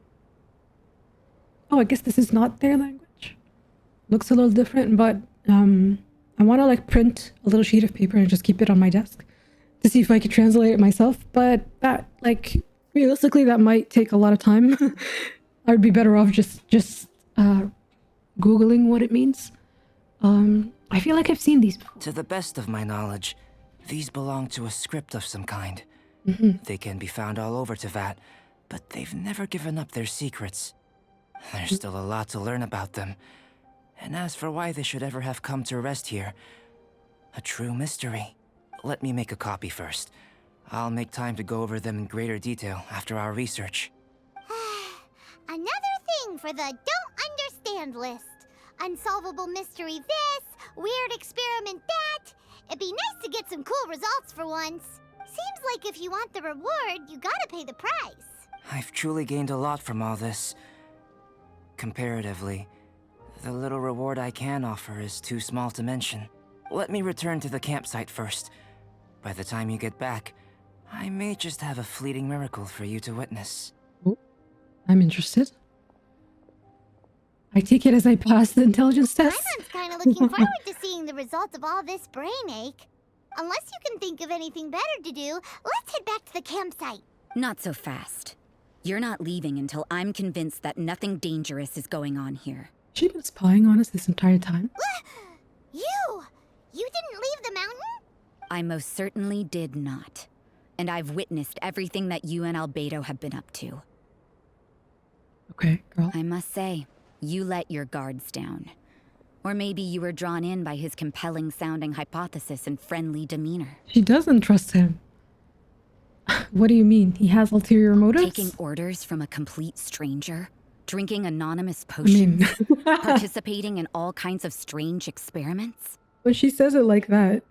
I guess this is not their language. Looks a little different, but I want to like print a little sheet of paper and just keep it on my desk to see if I could translate it myself. But that, like, realistically, that might take a lot of time. I'd be better off just Googling what it means. I feel like I've seen these before. To the best of my knowledge, these belong to a script of some kind. They can be found all over Teyvat, but they've never given up their secrets. There's still a lot to learn about them. And as for why they should ever have come to rest here, a true mystery. Let me make a copy first. I'll make time to go over them in greater detail after our research. Another thing for the don't understand list. Unsolvable mystery this, weird experiment that. It'd be nice to get some cool results for once. Seems like if you want the reward, you gotta pay the price. I've truly gained a lot from all this. Comparatively, the little reward I can offer is too small to mention. Let me return to the campsite first. By the time you get back, I may just have a fleeting miracle for you to witness. I'm interested. I take it as I pass the intelligence test. Paimon's kind of looking forward to seeing the results of all this brain ache. Unless you can think of anything better to do, let's head back to the campsite. Not so fast. You're not leaving until I'm convinced that nothing dangerous is going on here. She's been spying on us this entire time. You didn't leave the mountain? I most certainly did not. And I've witnessed everything that you and Albedo have been up to. Okay, girl. I must say, you let your guards down. Or maybe you were drawn in by his compelling-sounding hypothesis and friendly demeanor. She doesn't trust him. What do you mean? He has ulterior motives? Taking orders from a complete stranger? Drinking anonymous potions? Participating in all kinds of strange experiments? When she says it like that,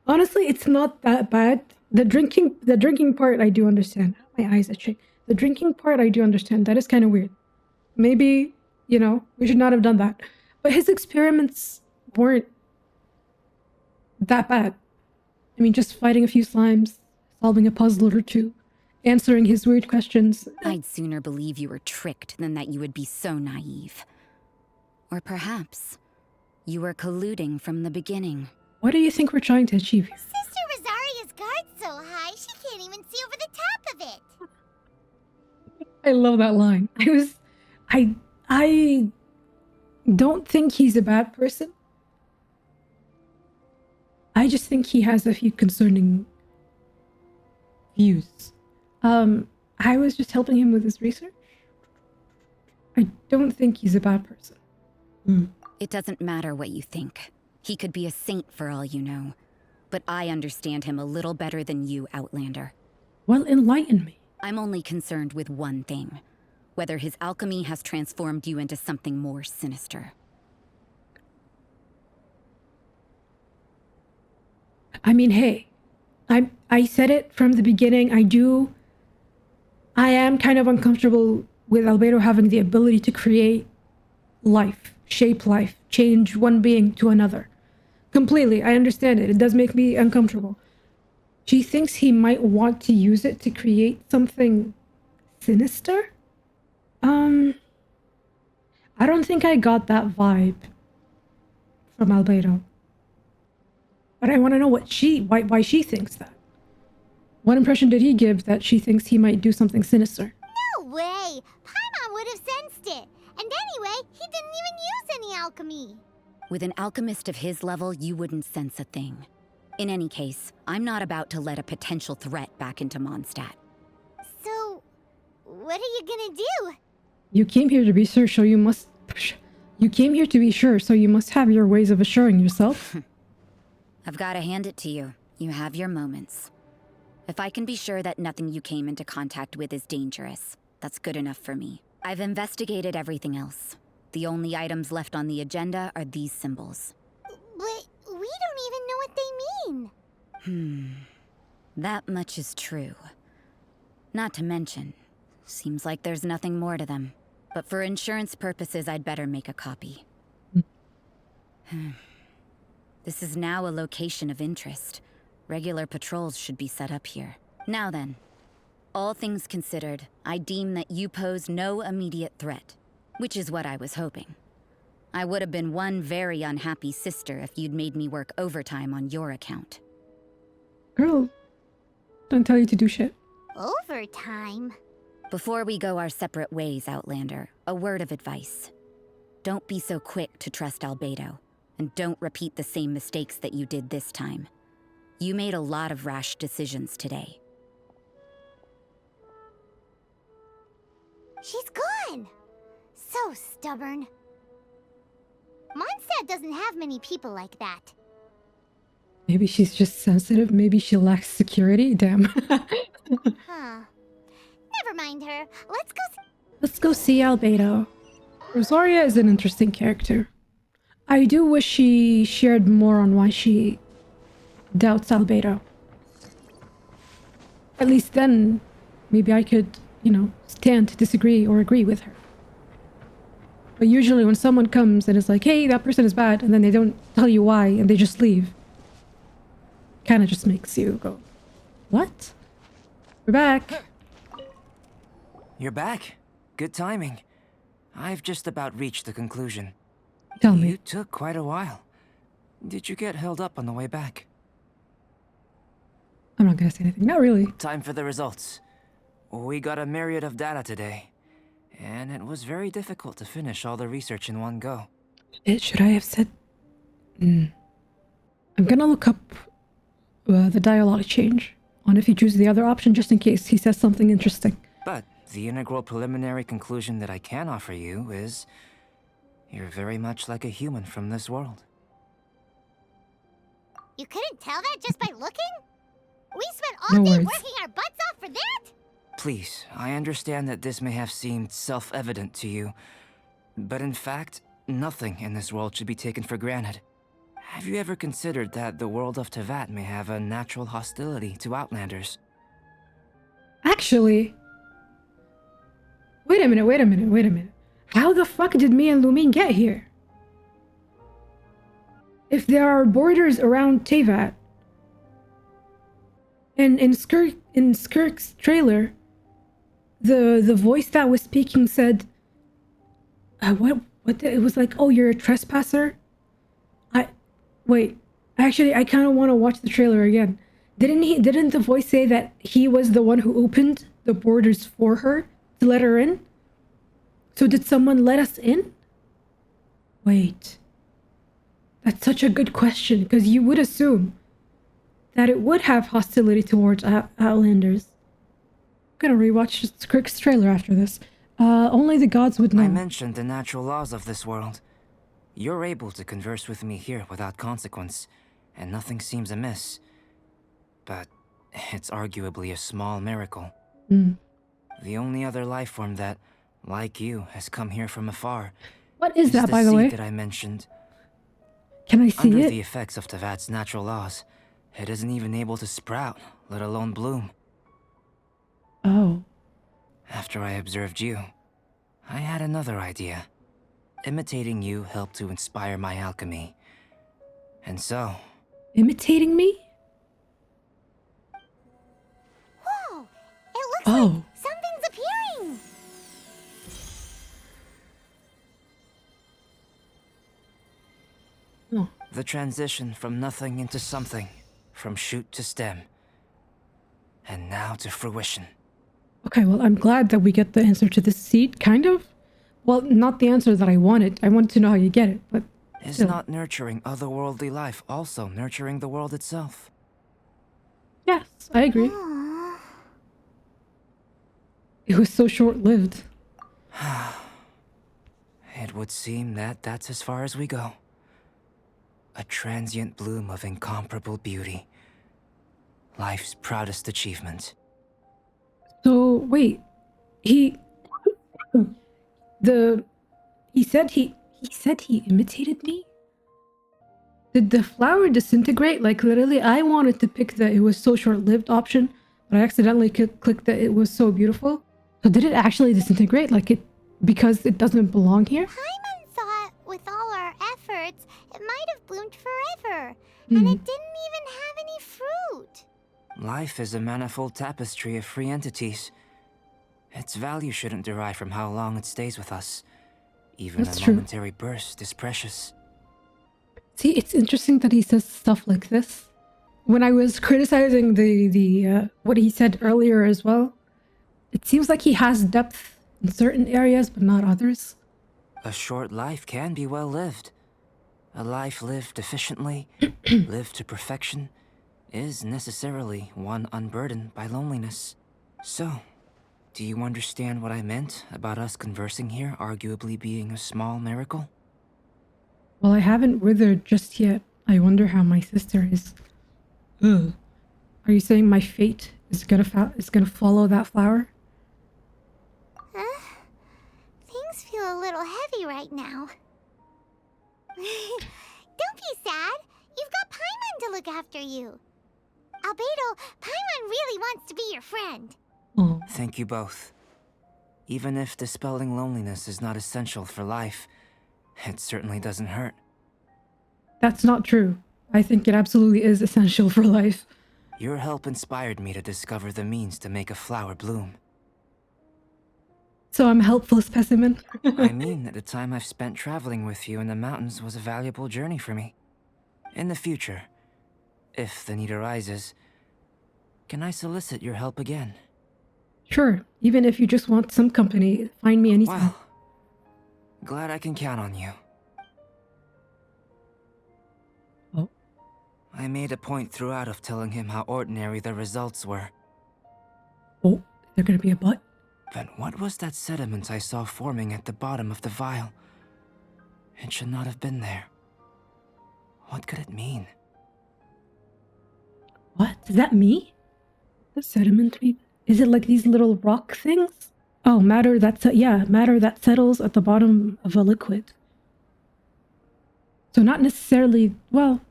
honestly, it's not that bad. The drinking part, I do understand. My eyes itching. The drinking part, I do understand. That is kind of weird. Maybe, we should not have done that. But his experiments weren't that bad. I mean, just fighting a few slimes, solving a puzzle or two, answering his weird questions. I'd sooner believe you were tricked than that you would be so naive. Or perhaps you were colluding from the beginning. What do you think we're trying to achieve here? Sister Rosaria's guard's so high, she can't even see over the top of it. I love that line. I don't think he's a bad person. I just think he has a few concerning views. I was just helping him with his research. I don't think he's a bad person. It doesn't matter what you think. He could be a saint for all you know. But I understand him a little better than you, Outlander. Well, enlighten me. I'm only concerned with one thing. Whether his alchemy has transformed you into something more sinister. I mean, hey, I said it from the beginning. I am kind of uncomfortable with Albedo having the ability to create life, shape life, change one being to another. Completely, I understand it. It does make me uncomfortable. She thinks he might want to use it to create something sinister? I don't think I got that vibe from Albedo. But I want to know why she thinks that. What impression did he give that she thinks he might do something sinister? No way! Paimon would have sensed it. And anyway, he didn't even use any alchemy. With an alchemist of his level, you wouldn't sense a thing. In any case, I'm not about to let a potential threat back into Mondstadt. So, what are you gonna do? You came here to be sure, so you must... You came here to be sure, so you must have your ways of assuring yourself. I've got to hand it to you. You have your moments. If I can be sure that nothing you came into contact with is dangerous, that's good enough for me. I've investigated everything else. The only items left on the agenda are these symbols. But fine. That much is true. Not to mention, seems like there's nothing more to them. But for insurance purposes, I'd better make a copy. This is now a location of interest. Regular patrols should be set up here. Now then, all things considered, I deem that you pose no immediate threat, which is what I was hoping. I would have been one very unhappy sister if you'd made me work overtime on your account. Girl, don't tell you to do shit. Overtime? Before we go our separate ways, Outlander, a word of advice. Don't be so quick to trust Albedo, and don't repeat the same mistakes that you did this time. You made a lot of rash decisions today. She's gone! So stubborn. Mondstadt doesn't have many people like that. Maybe she's just sensitive. Maybe she lacks security. Damn. Huh. Never mind her. Let's go Let's go see Albedo. Rosaria is an interesting character. I do wish she shared more on why she doubts Albedo. At least then, maybe I could, stand to disagree or agree with her. But usually when someone comes and is like, hey, that person is bad, and then they don't tell you why, and they just leave, kind of just makes you go, what? We're back. You're back. Good timing. I've just about reached the conclusion. Tell You me. took quite a while. Did you get held up on the way back? I'm not gonna say anything. Not really. Time for the results. We got a myriad of data today, and it was very difficult to finish all the research in one go. Should I have said... I'm gonna look up the dialogue change on if you choose the other option, just in case he says something interesting. But the integral preliminary conclusion that I can offer you is... you're very much like a human from this world. You couldn't tell that just by looking? We spent all No day words. working our butts off for that? Please, I understand that this may have seemed self-evident to you, but in fact, nothing in this world should be taken for granted. Have you ever considered that the world of Teyvat may have a natural hostility to Outlanders? Actually... Wait a minute. How the fuck did me and Lumine get here? If there are borders around Teyvat, and in Skirk's trailer, the voice that was speaking said, it was like, oh, you're a trespasser? Wait, actually, I kind of want to watch the trailer again. Didn't the voice say that he was the one who opened the borders for her to let her in? So did someone let us in? Wait. That's such a good question, because you would assume that it would have hostility towards Outlanders. I'm gonna rewatch Skirk's trailer after this. Only the gods would know. I mentioned the natural laws of this world. You're able to converse with me here without consequence, and nothing seems amiss. But it's arguably a small miracle. The only other life form that, like you, has come here from afar What is that, by the seed way? that I mentioned. Can I see Under it? the effects of Teyvat's natural laws, it isn't even able to sprout, let alone bloom. Oh. After I observed you, I had another idea. Imitating you helped to inspire my alchemy. And so... Imitating me? Whoa! It looks Oh. like something's appearing! Oh. the transition from nothing into something, from shoot to stem, and now to fruition. Okay, well, I'm glad that we get the answer to this seed, kind of. Well, not the answer that I wanted. I wanted to know how you get it, but Is still. not nurturing otherworldly life also nurturing the world itself? Yes, I agree. Aww. It was so short-lived. It would seem that that's as far as we go. A transient bloom of incomparable beauty. Life's proudest achievement. So, wait. He said he imitated me? Did the flower disintegrate? Like, literally, I wanted to pick the it was so short-lived option, but I accidentally clicked that it was so beautiful. So did it actually disintegrate? Like, it because it doesn't belong here? Paimon thought with all our efforts, it might have bloomed forever. And it didn't even have any fruit. Life is a manifold tapestry of free entities. Its value shouldn't derive from how long it stays with us. Even That's a true. momentary burst is precious. See, it's interesting that he says stuff like this. When I was criticizing the what he said earlier as well, it seems like he has depth in certain areas, but not others. A short life can be well lived. A life lived efficiently, lived to perfection, is necessarily one unburdened by loneliness. So, do you understand what I meant about us conversing here arguably being a small miracle? Well, I haven't withered just yet. I wonder how my sister is. Ugh. Are you saying my fate is gonna follow that flower? Things feel a little heavy right now. Don't be sad. You've got Paimon to look after you. Albedo, Paimon really wants to be your friend. Oh, Thank you both. Even if dispelling loneliness is not essential for life, it certainly doesn't hurt. that's not true. I think it absolutely is essential for life. Your help inspired me to discover the means to make a flower bloom. So I'm a helpful specimen. I mean that the time I've spent traveling with you in the mountains was a valuable journey for me. In the future, if the need arises, can I solicit your help again? Sure, even if you just want some company, find me anytime. Well, glad I can count on you. Oh. I made a point throughout of telling him how ordinary the results were. Oh, is there gonna be a butt? But what was that sediment I saw forming at the bottom of the vial? It should not have been there. What could it mean? What? Is that me? The sediment? Is it like these little rock things? Oh, matter that settles at the bottom of a liquid. So not necessarily, well,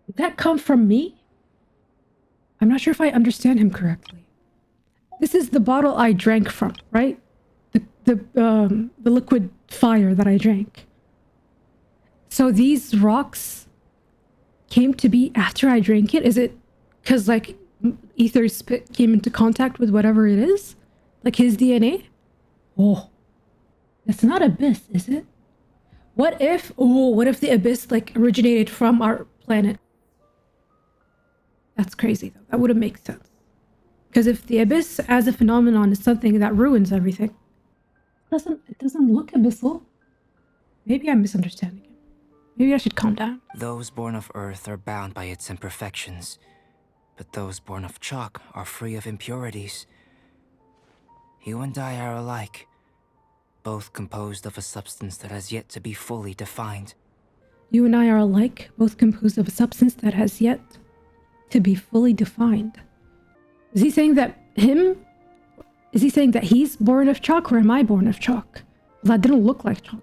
did that come from me? I'm not sure if I understand him correctly. This is the bottle I drank from, right? The liquid fire that I drank. So these rocks came to be after I drank it? Is it because like ether spit came into contact with whatever it is? Like his DNA? Oh, it's not abyss, is it? What if the abyss like originated from our planet? That's crazy though. That wouldn't make sense. Because if the abyss as a phenomenon is something that ruins everything, it doesn't look abyssal. Maybe I'm misunderstanding it. Maybe I should calm down. Those born of Earth are bound by its imperfections, but those born of chalk are free of impurities. You and I are alike, both composed of a substance that has yet to be fully defined. You and I are alike, both composed of a substance that has yet to be fully defined. Is he saying that he's born of chalk, or am I born of chalk? That didn't look like chalk.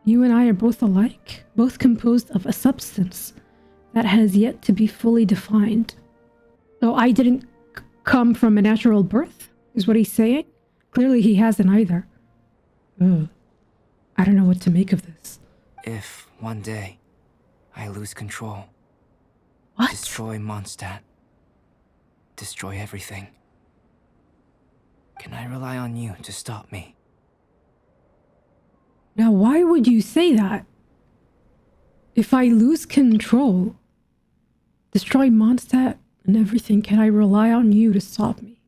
You and I are both alike, both composed of a substance that has yet to be fully defined. So I didn't come from a natural birth, is what he's saying? Clearly he hasn't either. Ugh. I don't know what to make of this. If, one day, I lose control, What? destroy Mondstadt, destroy everything, can I rely on you to stop me? Now, why would you say that? If I lose control, destroy Mondstadt and everything, can I rely on you to stop me?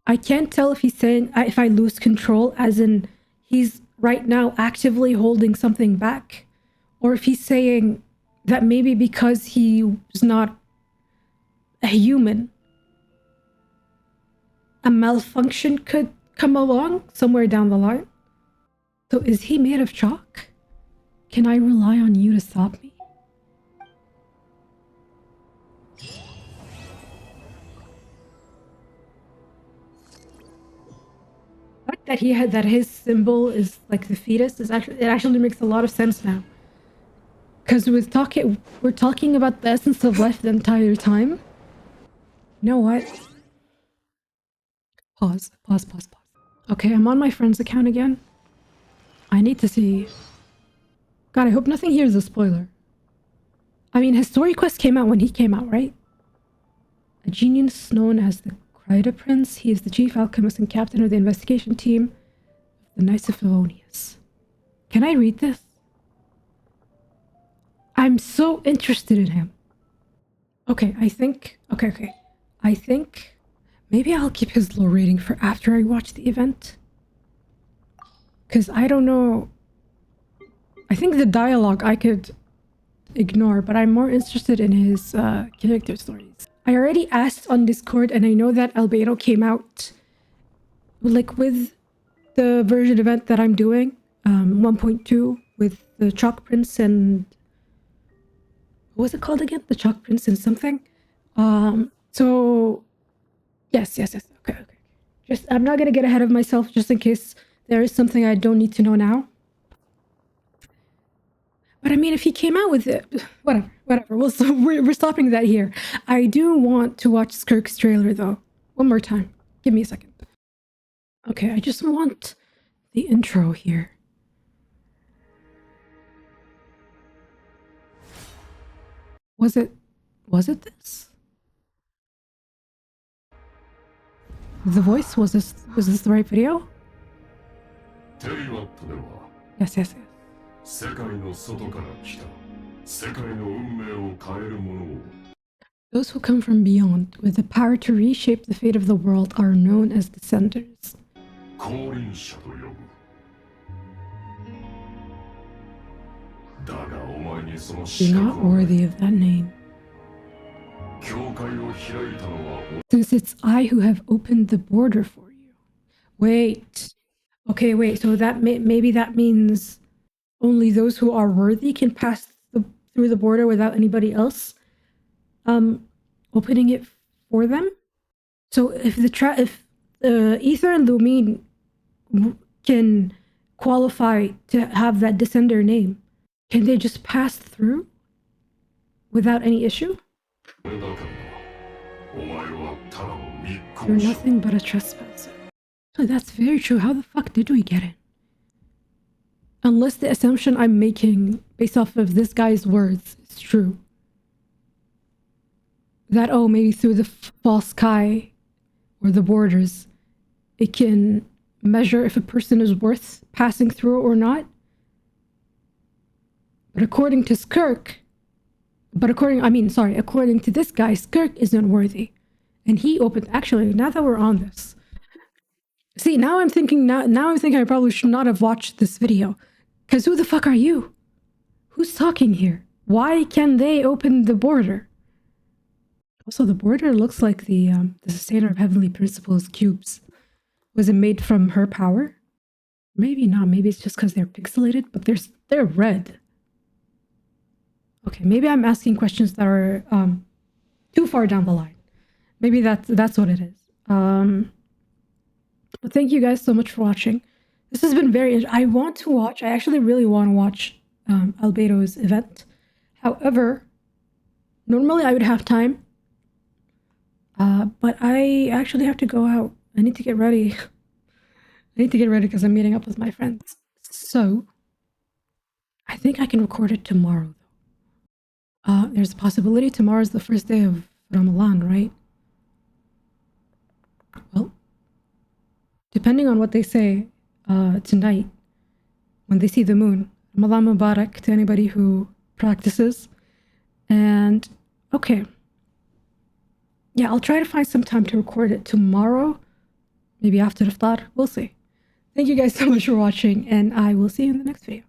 I can't tell if he's saying if I lose control as in he's right now actively holding something back, or if he's saying that maybe because he was not a human, a malfunction could come along somewhere down the line. So is he made of chalk? Can I rely on you to stop me? The fact that his symbol is like the fetus is actually makes a lot of sense now. Because we're talking about the essence of life the entire time. You know what? Pause. Okay, I'm on my friend's account again. I need to see. God, I hope nothing here is a spoiler. I mean, his story quest came out when he came out, right? A genius known as the Kryda Prince. He is the chief alchemist and captain of the investigation team of the Knights of Favonius. Can I read this? I'm so interested in him. Okay, I think... Okay. I think maybe I'll keep his low rating for after I watch the event. Because I don't know... I think the dialogue I could ignore, but I'm more interested in his character stories. I already asked on Discord, and I know that Albedo came out like with the version event that I'm doing, 1.2, with the Chalk Prince and... What was it called again? The Chalk Prince and something? So... Yes. Okay. Just, I'm not gonna get ahead of myself just in case there is something I don't need to know now. But I mean, if he came out with it, whatever. We're stopping that here. I do want to watch Skirk's trailer though. One more time. Give me a second. Okay, I just want the intro here. Was it this? The voice, was this the right video? Yes. 世界の外から来た世界の運命を変える者を Those who come from beyond, with the power to reshape the fate of the world, are known as descenders. 降臨者と呼ぶだがお前にその資 You're 格 not はない worthy of that name. 教会を開いたのは Since it's I who have opened the border for you. Wait. Okay, wait. So that maybe that means only those who are worthy can pass through the border without anybody else opening it for them. So if Ether and Lumine can qualify to have that descender name, can they just pass through without any issue? 俺だからなお前はただの密 You're 航者 nothing but a trespasser. So that's very true. How the fuck did we get in? Unless the assumption I'm making based off of this guy's words is true. That, oh, maybe through the false sky or the borders, it can measure if a person is worth passing through or not. But according to Skirk, according to this guy, Skirk isn't worthy. And he opened, actually, now that we're on this. See, now I'm thinking I probably should not have watched this video. Because who the fuck are you? Who's talking here? Why can they open the border? Also, the border looks like the Sustainer of Heavenly Principles cubes. Was it made from her power? Maybe not. Maybe it's just because they're pixelated, but they're red. Okay, maybe I'm asking questions that are too far down the line. Maybe that's what it is. But thank you guys so much for watching. This has been very... I actually really want to watch Albedo's event. However, normally I would have time. But I actually have to go out. I need to get ready. I need to get ready because I'm meeting up with my friends. So, I think I can record it tomorrow, though. There's a possibility tomorrow's the first day of Ramadan, right? Well, depending on what they say tonight, when they see the moon, Ramadan Mubarak to anybody who practices. And, okay. Yeah, I'll try to find some time to record it tomorrow. Maybe after Iftar. We'll see. Thank you guys so much for watching, and I will see you in the next video.